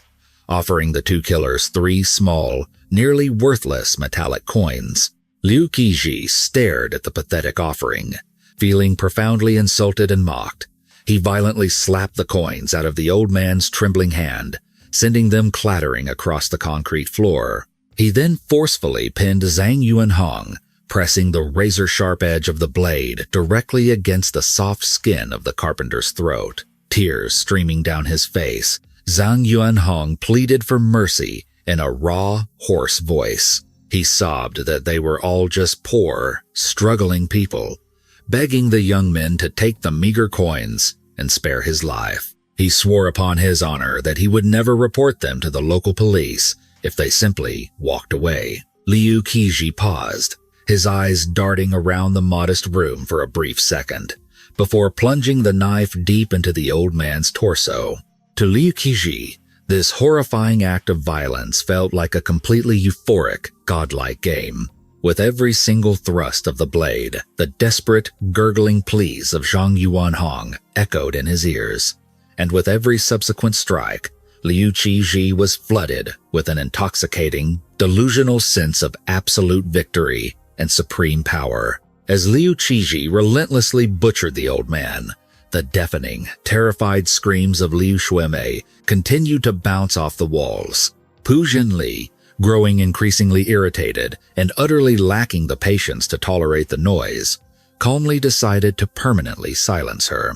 offering the two killers 3 small, nearly worthless metallic coins. Liu Qiji stared at the pathetic offering, feeling profoundly insulted and mocked. He violently slapped the coins out of the old man's trembling hand, sending them clattering across the concrete floor. He then forcefully pinned Zhang Yuanhong, pressing the razor-sharp edge of the blade directly against the soft skin of the carpenter's throat. Tears streaming down his face, Zhang Yuanhong pleaded for mercy in a raw, hoarse voice. He sobbed that they were all just poor, struggling people, begging the young men to take the meager coins and spare his life. He swore upon his honor that he would never report them to the local police if they simply walked away. Liu Qiji paused, his eyes darting around the modest room for a brief second, before plunging the knife deep into the old man's torso. To Liu Qiji, this horrifying act of violence felt like a completely euphoric, godlike game. With every single thrust of the blade, the desperate, gurgling pleas of Zhang Yuanhong echoed in his ears, and with every subsequent strike, Liu Qiji was flooded with an intoxicating, delusional sense of absolute victory and supreme power. As Liu Qiji relentlessly butchered the old man, the deafening, terrified screams of Liu Shuemei continued to bounce off the walls. Pu Zhenli, growing increasingly irritated and utterly lacking the patience to tolerate the noise, calmly decided to permanently silence her.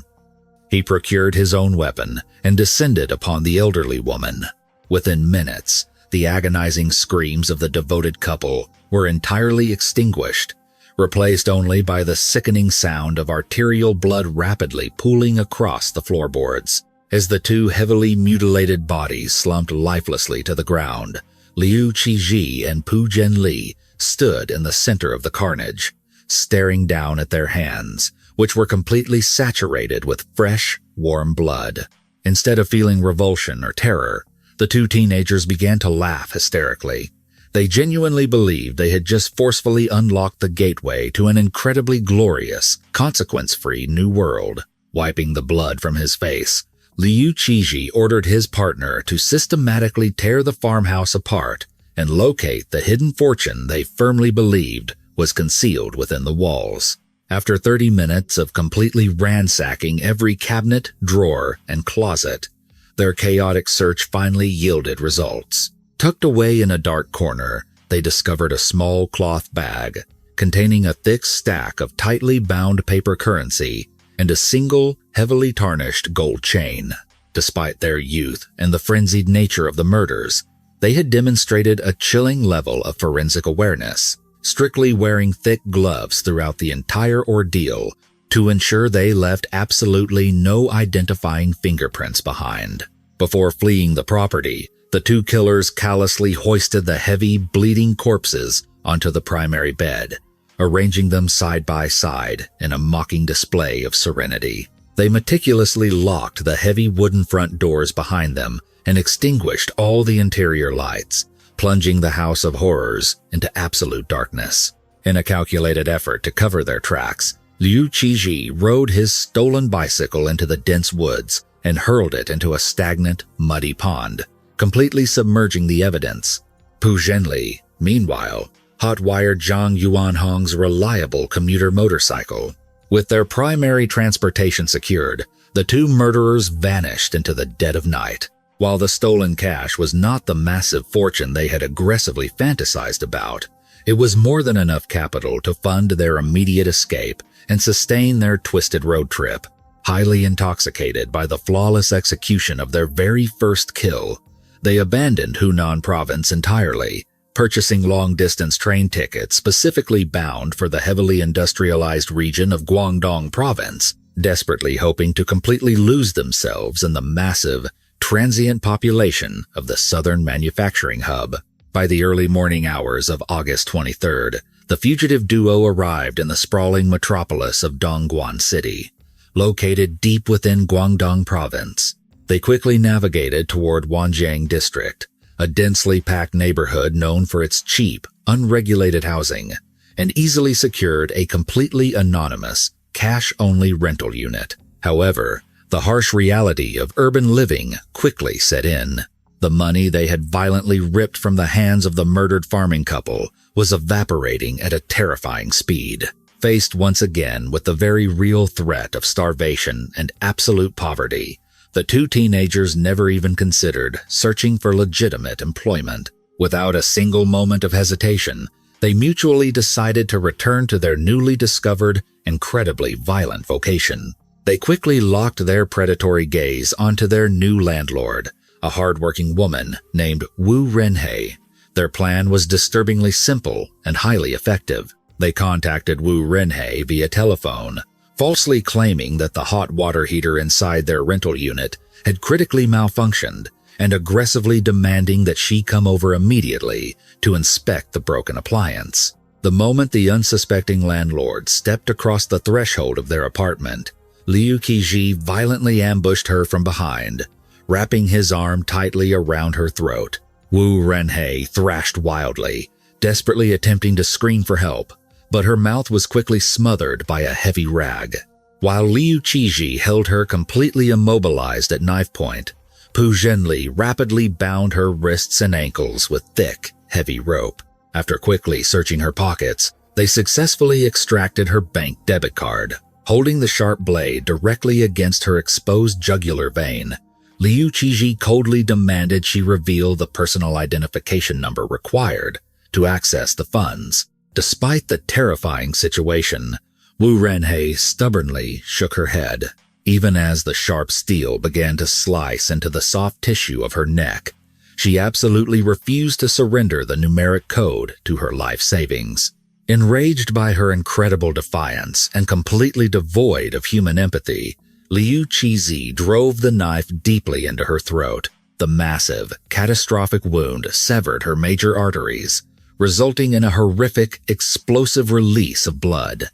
He procured his own weapon and descended upon the elderly woman. Within minutes, the agonizing screams of the devoted couple were entirely extinguished, replaced only by the sickening sound of arterial blood rapidly pooling across the floorboards. As the two heavily mutilated bodies slumped lifelessly to the ground, Liu Qiji and Pu Zhenli stood in the center of the carnage, staring down at their hands, which were completely saturated with fresh, warm blood. Instead of feeling revulsion or terror, the two teenagers began to laugh hysterically. They genuinely believed they had just forcefully unlocked the gateway to an incredibly glorious, consequence-free new world. Wiping the blood from his face, Liu Qiji ordered his partner to systematically tear the farmhouse apart and locate the hidden fortune they firmly believed was concealed within the walls. After 30 minutes of completely ransacking every cabinet, drawer, and closet, their chaotic search finally yielded results. Tucked away in a dark corner, they discovered a small cloth bag containing a thick stack of tightly bound paper currency and a single, heavily tarnished gold chain. Despite their youth and the frenzied nature of the murders, they had demonstrated a chilling level of forensic awareness, strictly wearing thick gloves throughout the entire ordeal to ensure they left absolutely no identifying fingerprints behind. Before fleeing the property, the two killers callously hoisted the heavy, bleeding corpses onto the primary bed, arranging them side by side in a mocking display of serenity. They meticulously locked the heavy wooden front doors behind them and extinguished all the interior lights, plunging the house of horrors into absolute darkness. In a calculated effort to cover their tracks, Liu Qiji rode his stolen bicycle into the dense woods and hurled it into a stagnant, muddy pond, completely submerging the evidence. Pu Zhenli, meanwhile, hot-wired Zhang Yuanhong's reliable commuter motorcycle. With their primary transportation secured, the two murderers vanished into the dead of night. While the stolen cash was not the massive fortune they had aggressively fantasized about, it was more than enough capital to fund their immediate escape and sustain their twisted road trip. Highly intoxicated by the flawless execution of their very first kill, they abandoned Hunan province entirely, purchasing long-distance train tickets specifically bound for the heavily industrialized region of Guangdong province, desperately hoping to completely lose themselves in the massive, transient population of the southern manufacturing hub. By the early morning hours of August 23rd, the fugitive duo arrived in the sprawling metropolis of Dongguan City, located deep within Guangdong province. They quickly navigated toward Wanjiang district, a densely packed neighborhood known for its cheap, unregulated housing, and easily secured a completely anonymous, cash-only rental unit. However, the harsh reality of urban living quickly set in. The money they had violently ripped from the hands of the murdered farming couple was evaporating at a terrifying speed. Faced once again with the very real threat of starvation and absolute poverty, the two teenagers never even considered searching for legitimate employment. Without a single moment of hesitation, they mutually decided to return to their newly discovered, incredibly violent vocation. They quickly locked their predatory gaze onto their new landlord, a hardworking woman named Wu Renhei. Their plan was disturbingly simple and highly effective. They contacted Wu Renhei via telephone, falsely claiming that the hot water heater inside their rental unit had critically malfunctioned and aggressively demanding that she come over immediately to inspect the broken appliance. The moment the unsuspecting landlord stepped across the threshold of their apartment, Liu Qiji violently ambushed her from behind, wrapping his arm tightly around her throat. Wu Renhei thrashed wildly, desperately attempting to scream for help, but her mouth was quickly smothered by a heavy rag. While Liu Qiji held her completely immobilized at knife point, Pu Zhenli rapidly bound her wrists and ankles with thick, heavy rope. After quickly searching her pockets, they successfully extracted her bank debit card. Holding the sharp blade directly against her exposed jugular vein, Liu Qiji coldly demanded she reveal the personal identification number required to access the funds. Despite the terrifying situation, Wu Renhei stubbornly shook her head, even as the sharp steel began to slice into the soft tissue of her neck. She absolutely refused to surrender the numeric code to her life savings. Enraged by her incredible defiance and completely devoid of human empathy, Liu Qizi drove the knife deeply into her throat. The massive, catastrophic wound severed her major arteries, resulting in a horrific, explosive release of blood.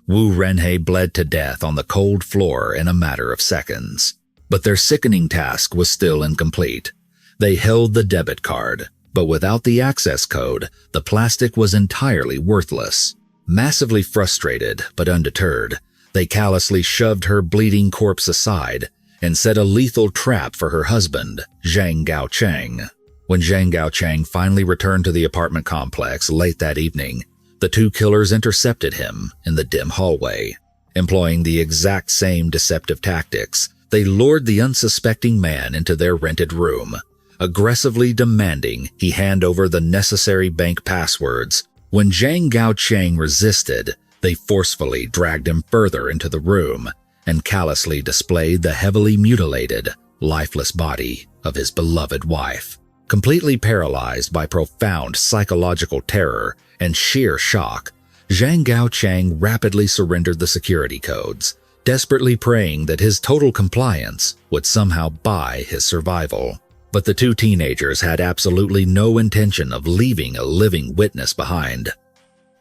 Wu Renhei bled to death on the cold floor in a matter of seconds. But their sickening task was still incomplete. They held the debit card, but without the access code, the plastic was entirely worthless. Massively frustrated but undeterred, they callously shoved her bleeding corpse aside and set a lethal trap for her husband, Zhang Gaocheng. When Zhang Gaocheng finally returned to the apartment complex late that evening, the two killers intercepted him in the dim hallway. Employing the exact same deceptive tactics, they lured the unsuspecting man into their rented room, aggressively demanding he hand over the necessary bank passwords. When Zhang Gaocheng resisted, they forcefully dragged him further into the room and callously displayed the heavily mutilated, lifeless body of his beloved wife. Completely paralyzed by profound psychological terror and sheer shock, Zhang Gaocheng rapidly surrendered the security codes, desperately praying that his total compliance would somehow buy his survival. But the two teenagers had absolutely no intention of leaving a living witness behind.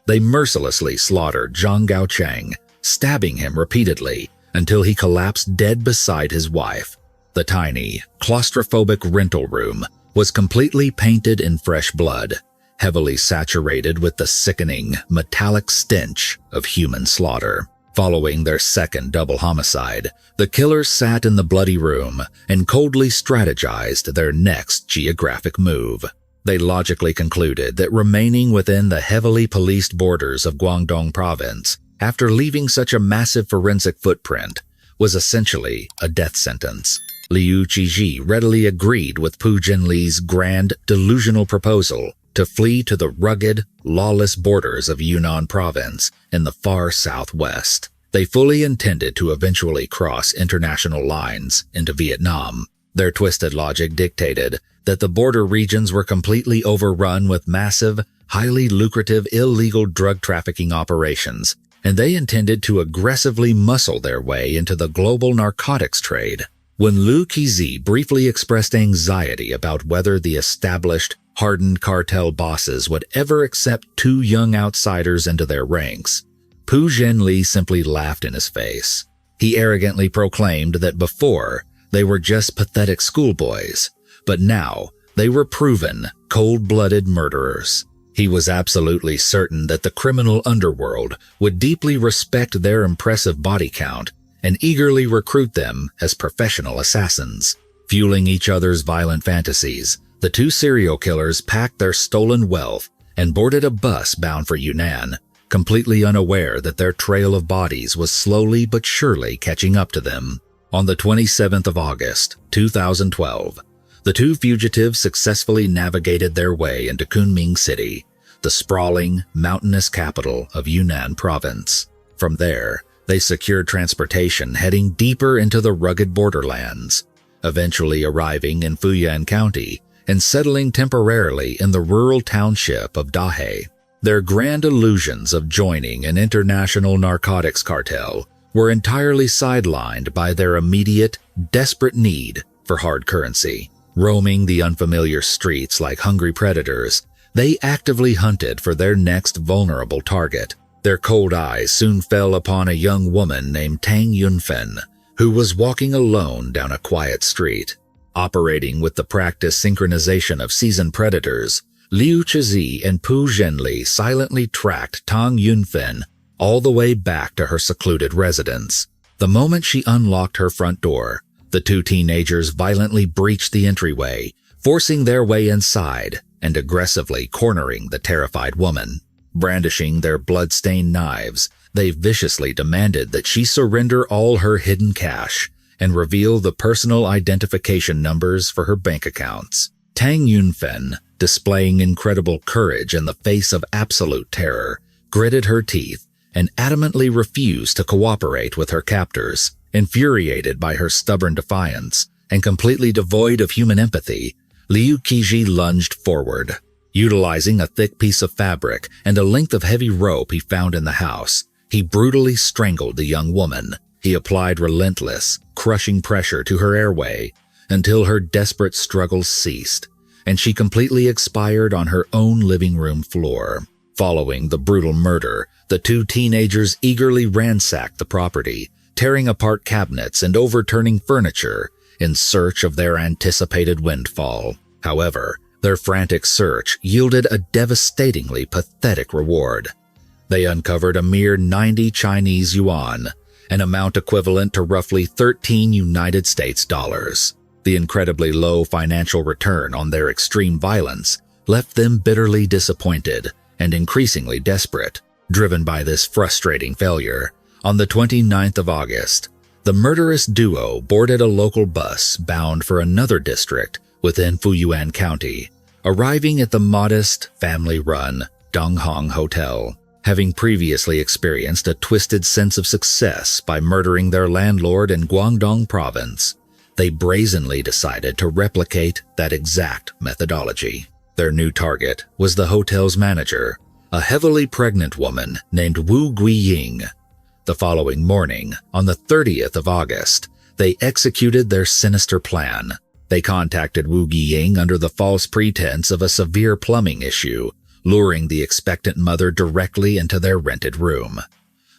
They mercilessly slaughtered Zhang Gaocheng, stabbing him repeatedly until he collapsed dead beside his wife. The tiny, claustrophobic rental room was completely painted in fresh blood, heavily saturated with the sickening, metallic stench of human slaughter. Following their second double homicide, the killers sat in the bloody room and coldly strategized their next geographic move. They logically concluded that remaining within the heavily policed borders of Guangdong province after leaving such a massive forensic footprint was essentially a death sentence. Liu Qiji readily agreed with Pu Jinli's grand, delusional proposal to flee to the rugged, lawless borders of Yunnan province in the far southwest. They fully intended to eventually cross international lines into Vietnam. Their twisted logic dictated that the border regions were completely overrun with massive, highly lucrative illegal drug trafficking operations, and they intended to aggressively muscle their way into the global narcotics trade. When Liu Qizi briefly expressed anxiety about whether the established, hardened cartel bosses would ever accept two young outsiders into their ranks, Pu Zhenli simply laughed in his face. He arrogantly proclaimed that before, they were just pathetic schoolboys, but now they were proven, cold-blooded murderers. He was absolutely certain that the criminal underworld would deeply respect their impressive body count and eagerly recruit them as professional assassins. Fueling each other's violent fantasies, the two serial killers packed their stolen wealth and boarded a bus bound for Yunnan, completely unaware that their trail of bodies was slowly but surely catching up to them. On the 27th of August, 2012, the two fugitives successfully navigated their way into Kunming City, the sprawling, mountainous capital of Yunnan province. From there, they secured transportation heading deeper into the rugged borderlands, eventually arriving in Fuyuan County and settling temporarily in the rural township of Dahe. Their grand illusions of joining an international narcotics cartel were entirely sidelined by their immediate, desperate need for hard currency. Roaming the unfamiliar streets like hungry predators, they actively hunted for their next vulnerable target. Their cold eyes soon fell upon a young woman named Tang Yunfen, who was walking alone down a quiet street. Operating with the practiced synchronization of seasoned predators, Liu Qizi and Pu Zhenli silently tracked Tang Yunfen all the way back to her secluded residence. The moment she unlocked her front door, the two teenagers violently breached the entryway, forcing their way inside and aggressively cornering the terrified woman. Brandishing their blood-stained knives, they viciously demanded that she surrender all her hidden cash and reveal the personal identification numbers for her bank accounts. Tang Yunfen, displaying incredible courage in the face of absolute terror, gritted her teeth and adamantly refused to cooperate with her captors. Infuriated by her stubborn defiance and completely devoid of human empathy, Liu Qiji lunged forward. Utilizing a thick piece of fabric and a length of heavy rope he found in the house, he brutally strangled the young woman. He applied relentless, crushing pressure to her airway until her desperate struggles ceased, and she completely expired on her own living room floor. Following the brutal murder, the two teenagers eagerly ransacked the property, tearing apart cabinets and overturning furniture in search of their anticipated windfall. However, their frantic search yielded a devastatingly pathetic reward. They uncovered a mere 90 Chinese yuan, an amount equivalent to roughly 13 United States dollars. The incredibly low financial return on their extreme violence left them bitterly disappointed and increasingly desperate. Driven by this frustrating failure, on the 29th of August, the murderous duo boarded a local bus bound for another district within Fuyuan County, arriving at the modest, family-run Donghong Hotel. Having previously experienced a twisted sense of success by murdering their landlord in Guangdong Province, they brazenly decided to replicate that exact methodology. Their new target was the hotel's manager, a heavily pregnant woman named Wu Guiying. The following morning, on the 30th of August, they executed their sinister plan. They contacted Wu Guiying under the false pretense of a severe plumbing issue, luring the expectant mother directly into their rented room.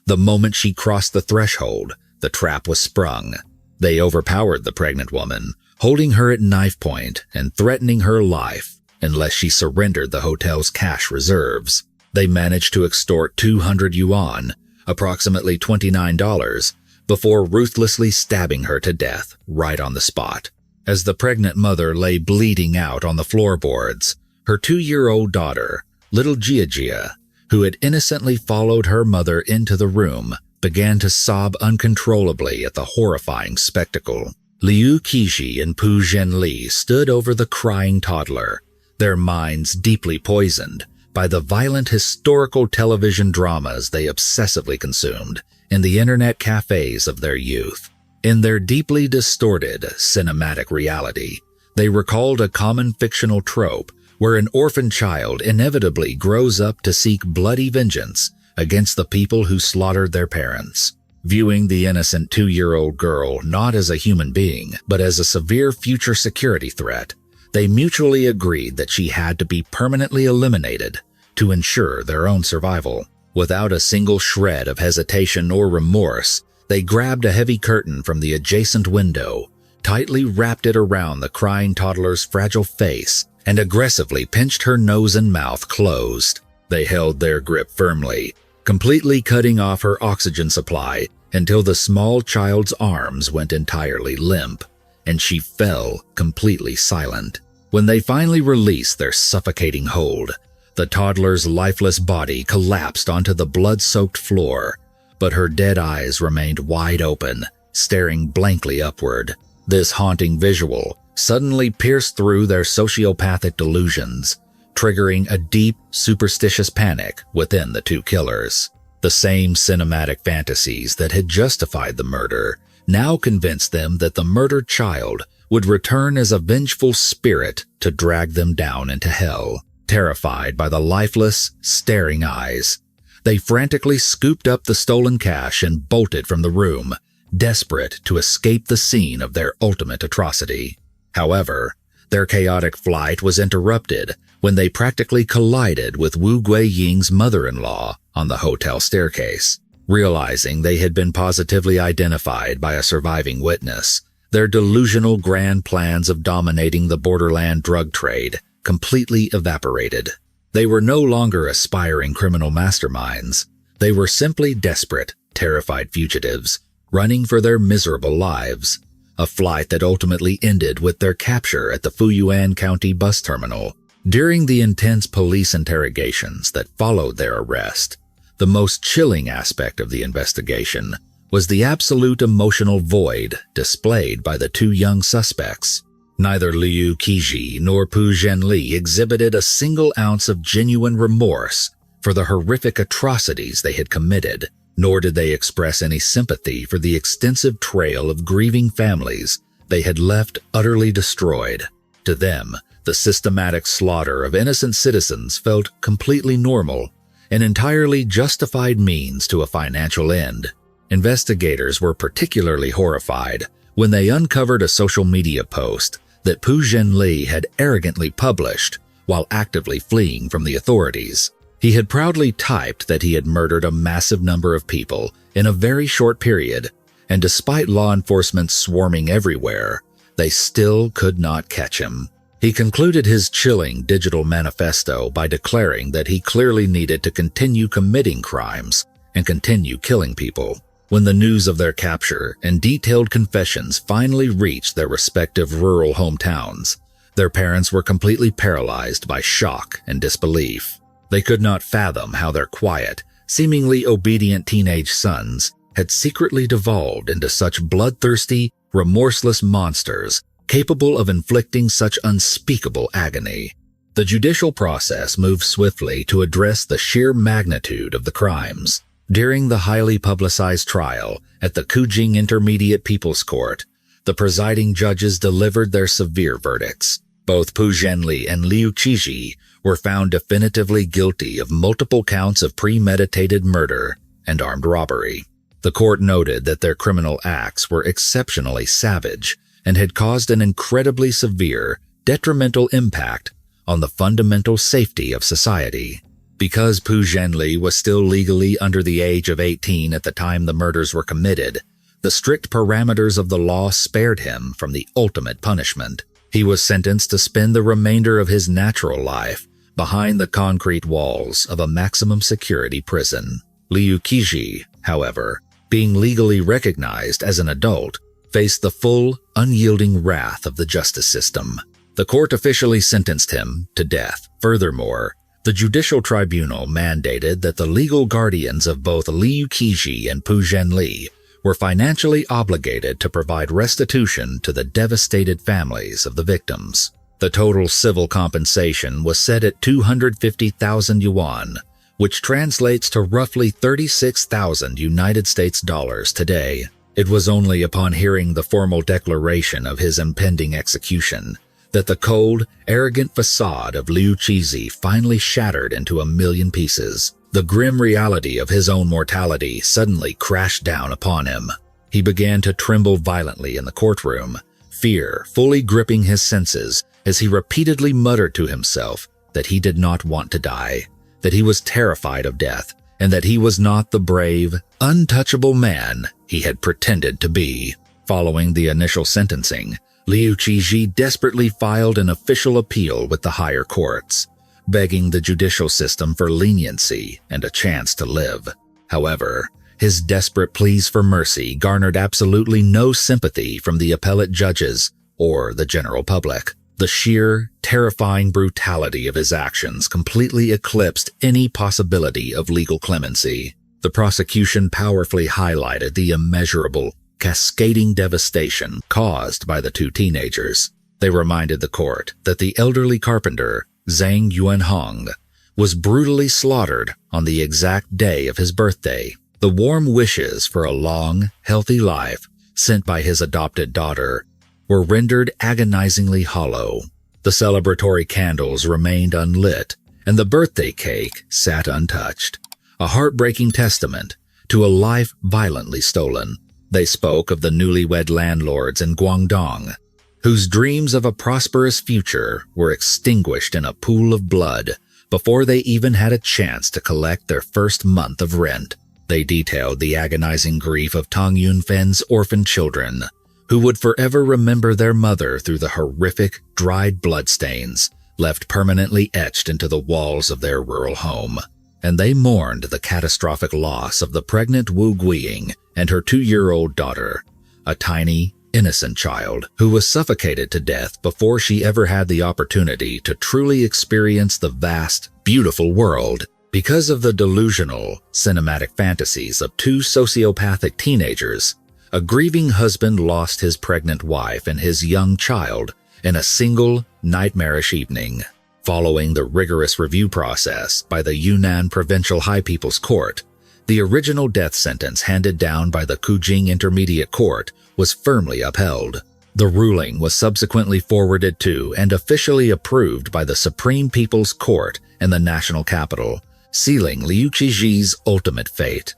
The moment she crossed the threshold, the trap was sprung. They overpowered the pregnant woman, holding her at knife point and threatening her life unless she surrendered the hotel's cash reserves. They managed to extort 200 yuan, approximately $29, before ruthlessly stabbing her to death right on the spot. As the pregnant mother lay bleeding out on the floorboards, her 2-year-old daughter, little Jia, who had innocently followed her mother into the room, began to sob uncontrollably at the horrifying spectacle. Liu Qixi and Pu Zhenli stood over the crying toddler, their minds deeply poisoned by the violent historical television dramas they obsessively consumed in the internet cafes of their youth. In their deeply distorted cinematic reality, they recalled a common fictional trope where an orphan child inevitably grows up to seek bloody vengeance against the people who slaughtered their parents. Viewing the innocent 2-year-old girl not as a human being, but as a severe future security threat, they mutually agreed that she had to be permanently eliminated to ensure their own survival. Without a single shred of hesitation or remorse, they grabbed a heavy curtain from the adjacent window, tightly wrapped it around the crying toddler's fragile face, and aggressively pinched her nose and mouth closed. They held their grip firmly, completely cutting off her oxygen supply until the small child's arms went entirely limp, and she fell completely silent. When they finally released their suffocating hold, the toddler's lifeless body collapsed onto the blood-soaked floor, but her dead eyes remained wide open, staring blankly upward. This haunting visual suddenly pierced through their sociopathic delusions, triggering a deep, superstitious panic within the two killers. The same cinematic fantasies that had justified the murder now convinced them that the murdered child would return as a vengeful spirit to drag them down into hell. Terrified by the lifeless, staring eyes, they frantically scooped up the stolen cash and bolted from the room, desperate to escape the scene of their ultimate atrocity. However, their chaotic flight was interrupted when they practically collided with Wu Guiying's mother-in-law on the hotel staircase. Realizing they had been positively identified by a surviving witness, their delusional grand plans of dominating the borderland drug trade completely evaporated. They were no longer aspiring criminal masterminds. They were simply desperate, terrified fugitives, running for their miserable lives. A flight that ultimately ended with their capture at the Fuyuan County bus terminal. During the intense police interrogations that followed their arrest, the most chilling aspect of the investigation was the absolute emotional void displayed by the two young suspects. Neither Liu Qixi nor Pu Zhenli exhibited a single ounce of genuine remorse for the horrific atrocities they had committed, nor did they express any sympathy for the extensive trail of grieving families they had left utterly destroyed. To them, The systematic slaughter of innocent citizens felt completely normal, an entirely justified means to a financial end. Investigators were particularly horrified when they uncovered a social media post that Pu Zhenli had arrogantly published while actively fleeing from the authorities. He had proudly typed that he had murdered a massive number of people in a very short period, and despite law enforcement swarming everywhere, they still could not catch him. He concluded his chilling digital manifesto by declaring that he clearly needed to continue committing crimes and continue killing people. When the news of their capture and detailed confessions finally reached their respective rural hometowns, their parents were completely paralyzed by shock and disbelief. They could not fathom how their quiet, seemingly obedient teenage sons had secretly devolved into such bloodthirsty, remorseless monsters capable of inflicting such unspeakable agony. The judicial process moved swiftly to address the sheer magnitude of the crimes. During the highly publicized trial at the Kujing Intermediate People's Court, the presiding judges delivered their severe verdicts. Both Pu Zhenli and Liu Qizhi were found definitively guilty of multiple counts of premeditated murder and armed robbery. The court noted that their criminal acts were exceptionally savage and had caused an incredibly severe, detrimental impact on the fundamental safety of society. Because Pu Zhenli was still legally under the age of 18 at the time the murders were committed, the strict parameters of the law spared him from the ultimate punishment. He was sentenced to spend the remainder of his natural life behind the concrete walls of a maximum security prison. Liu Qizhi, however, being legally recognized as an adult, faced the full, unyielding wrath of the justice system. The court officially sentenced him to death. Furthermore, the judicial tribunal mandated that the legal guardians of both Liu Qizhi and Pu Zhenli were financially obligated to provide restitution to the devastated families of the victims. The total civil compensation was set at 250,000 yuan, which translates to roughly 36,000 United States dollars today. It was only upon hearing the formal declaration of his impending execution that the cold, arrogant facade of Liu Qizhi finally shattered into a million pieces. The grim reality of his own mortality suddenly crashed down upon him. He began to tremble violently in the courtroom, fear fully gripping his senses as he repeatedly muttered to himself that he did not want to die, that he was terrified of death, and that he was not the brave, untouchable man he had pretended to be. Following the initial sentencing, Liu Qizhi desperately filed an official appeal with the higher courts, begging the judicial system for leniency and a chance to live. However, his desperate pleas for mercy garnered absolutely no sympathy from the appellate judges or the general public. The sheer, terrifying brutality of his actions completely eclipsed any possibility of legal clemency. The prosecution powerfully highlighted the immeasurable, cascading devastation caused by the two teenagers. They reminded the court that the elderly carpenter, Zhang Yuanhong, was brutally slaughtered on the exact day of his birthday. The warm wishes for a long, healthy life sent by his adopted daughter were rendered agonizingly hollow. The celebratory candles remained unlit, and the birthday cake sat untouched, a heartbreaking testament to a life violently stolen. They spoke of the newlywed landlords in Guangdong, whose dreams of a prosperous future were extinguished in a pool of blood before they even had a chance to collect their first month of rent. They detailed the agonizing grief of Tang Yunfen's orphan children, who would forever remember their mother through the horrific, dried bloodstains left permanently etched into the walls of their rural home. And they mourned the catastrophic loss of the pregnant Wu Guiying and her 2-year-old daughter, a tiny, innocent child who was suffocated to death before she ever had the opportunity to truly experience the vast, beautiful world. Because of the delusional, cinematic fantasies of two sociopathic teenagers, a grieving husband lost his pregnant wife and his young child in a single, nightmarish evening. Following the rigorous review process by the Yunnan Provincial High People's Court, the original death sentence handed down by the Kujing Intermediate Court was firmly upheld. The ruling was subsequently forwarded to and officially approved by the Supreme People's Court in the national capital, sealing Liu Qiji's ultimate fate.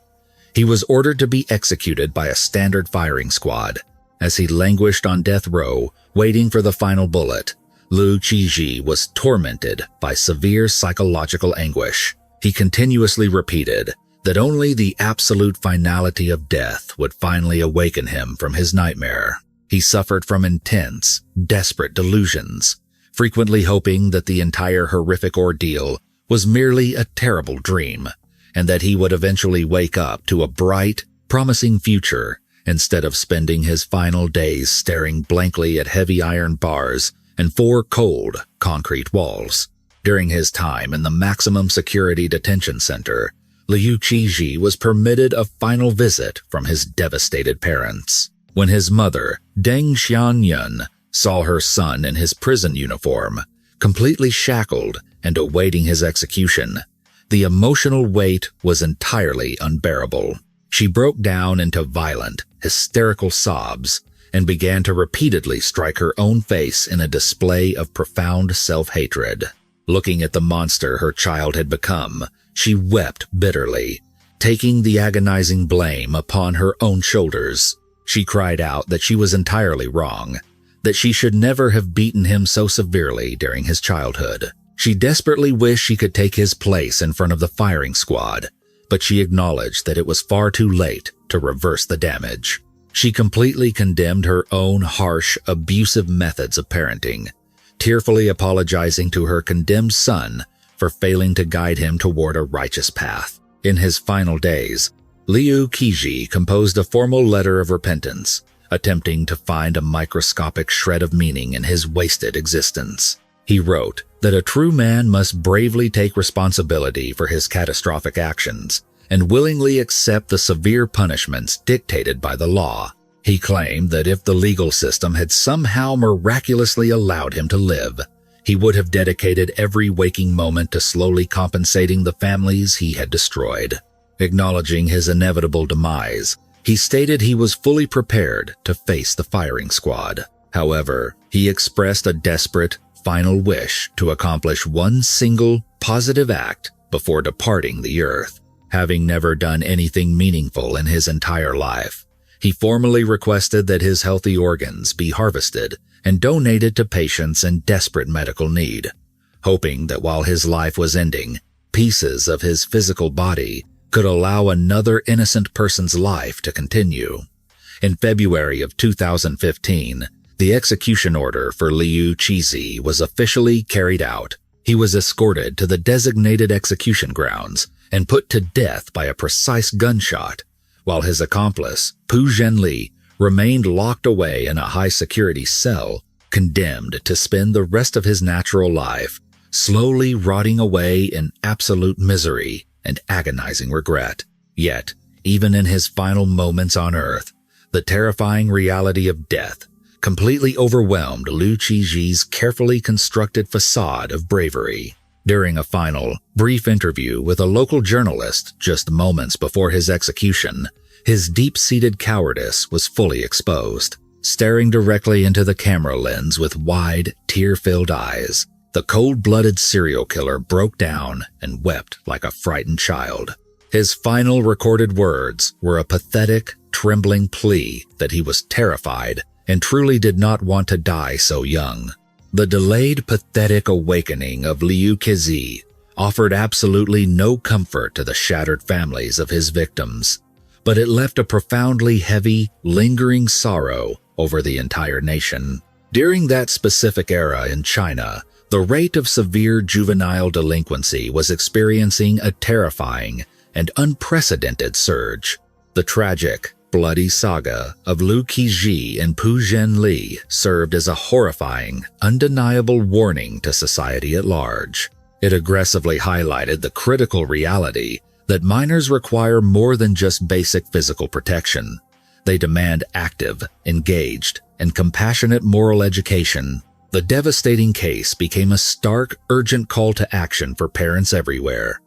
He was ordered to be executed by a standard firing squad. As he languished on death row, waiting for the final bullet, Liu Qiji was tormented by severe psychological anguish. He continuously repeated that only the absolute finality of death would finally awaken him from his nightmare. He suffered from intense, desperate delusions, frequently hoping that the entire horrific ordeal was merely a terrible dream, and that he would eventually wake up to a bright, promising future instead of spending his final days staring blankly at heavy iron bars and 4 cold, concrete walls. During his time in the maximum security detention center, Liu Qiji was permitted a final visit from his devastated parents. When his mother, Deng Xianyun, saw her son in his prison uniform, completely shackled and awaiting his execution, the emotional weight was entirely unbearable. She broke down into violent, hysterical sobs and began to repeatedly strike her own face in a display of profound self-hatred. Looking at the monster her child had become, she wept bitterly, taking the agonizing blame upon her own shoulders. She cried out that she was entirely wrong, that she should never have beaten him so severely during his childhood. She desperately wished she could take his place in front of the firing squad, but she acknowledged that it was far too late to reverse the damage. She completely condemned her own harsh, abusive methods of parenting, tearfully apologizing to her condemned son for failing to guide him toward a righteous path. In his final days, Liu Qiji composed a formal letter of repentance, attempting to find a microscopic shred of meaning in his wasted existence. He wrote that a true man must bravely take responsibility for his catastrophic actions and willingly accept the severe punishments dictated by the law. He claimed that if the legal system had somehow miraculously allowed him to live, he would have dedicated every waking moment to slowly compensating the families he had destroyed. Acknowledging his inevitable demise, he stated he was fully prepared to face the firing squad. However, he expressed a desperate, final wish to accomplish one single, positive act before departing the earth. Having never done anything meaningful in his entire life, he formally requested that his healthy organs be harvested and donated to patients in desperate medical need, hoping that while his life was ending, pieces of his physical body could allow another innocent person's life to continue. In February of 2015, the execution order for Liu Qiji was officially carried out. He was escorted to the designated execution grounds and put to death by a precise gunshot, while his accomplice, Pu Zhenli, remained locked away in a high-security cell, condemned to spend the rest of his natural life slowly rotting away in absolute misery and agonizing regret. Yet, even in his final moments on Earth, the terrifying reality of death completely overwhelmed Liu Qiji's carefully constructed facade of bravery. During a final, brief interview with a local journalist just moments before his execution, his deep-seated cowardice was fully exposed. Staring directly into the camera lens with wide, tear-filled eyes, the cold-blooded serial killer broke down and wept like a frightened child. His final recorded words were a pathetic, trembling plea that he was terrified and truly did not want to die so young. The delayed, pathetic awakening of Liu Qiji offered absolutely no comfort to the shattered families of his victims, but it left a profoundly heavy, lingering sorrow over the entire nation. During that specific era in China, the rate of severe juvenile delinquency was experiencing a terrifying and unprecedented surge. The tragic, bloody saga of Liu Qiji and Pu Zhenli served as a horrifying, undeniable warning to society at large. It aggressively highlighted the critical reality that minors require more than just basic physical protection. They demand active, engaged, and compassionate moral education. The devastating case became a stark, urgent call to action for parents everywhere,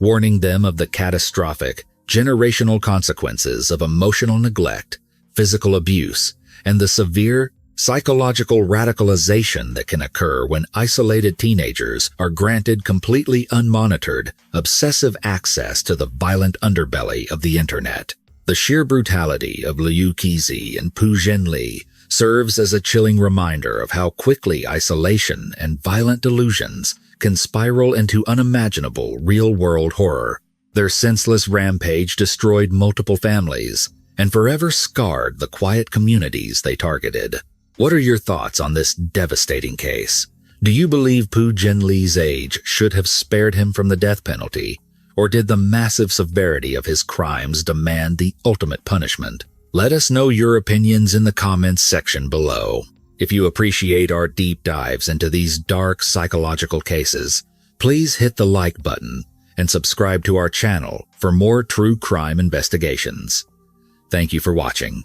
warning them of the catastrophic, generational consequences of emotional neglect, physical abuse, and the severe, psychological radicalization that can occur when isolated teenagers are granted completely unmonitored, obsessive access to the violent underbelly of the internet. The sheer brutality of Liu Kezi and Pu Zhenli serves as a chilling reminder of how quickly isolation and violent delusions can spiral into unimaginable real-world horror. Their senseless rampage destroyed multiple families and forever scarred the quiet communities they targeted. What are your thoughts on this devastating case? Do you believe Pu Zhenli's age should have spared him from the death penalty, or did the massive severity of his crimes demand the ultimate punishment? Let us know your opinions in the comments section below. If you appreciate our deep dives into these dark psychological cases, please hit the like button and subscribe to our channel for more true crime investigations. Thank you for watching.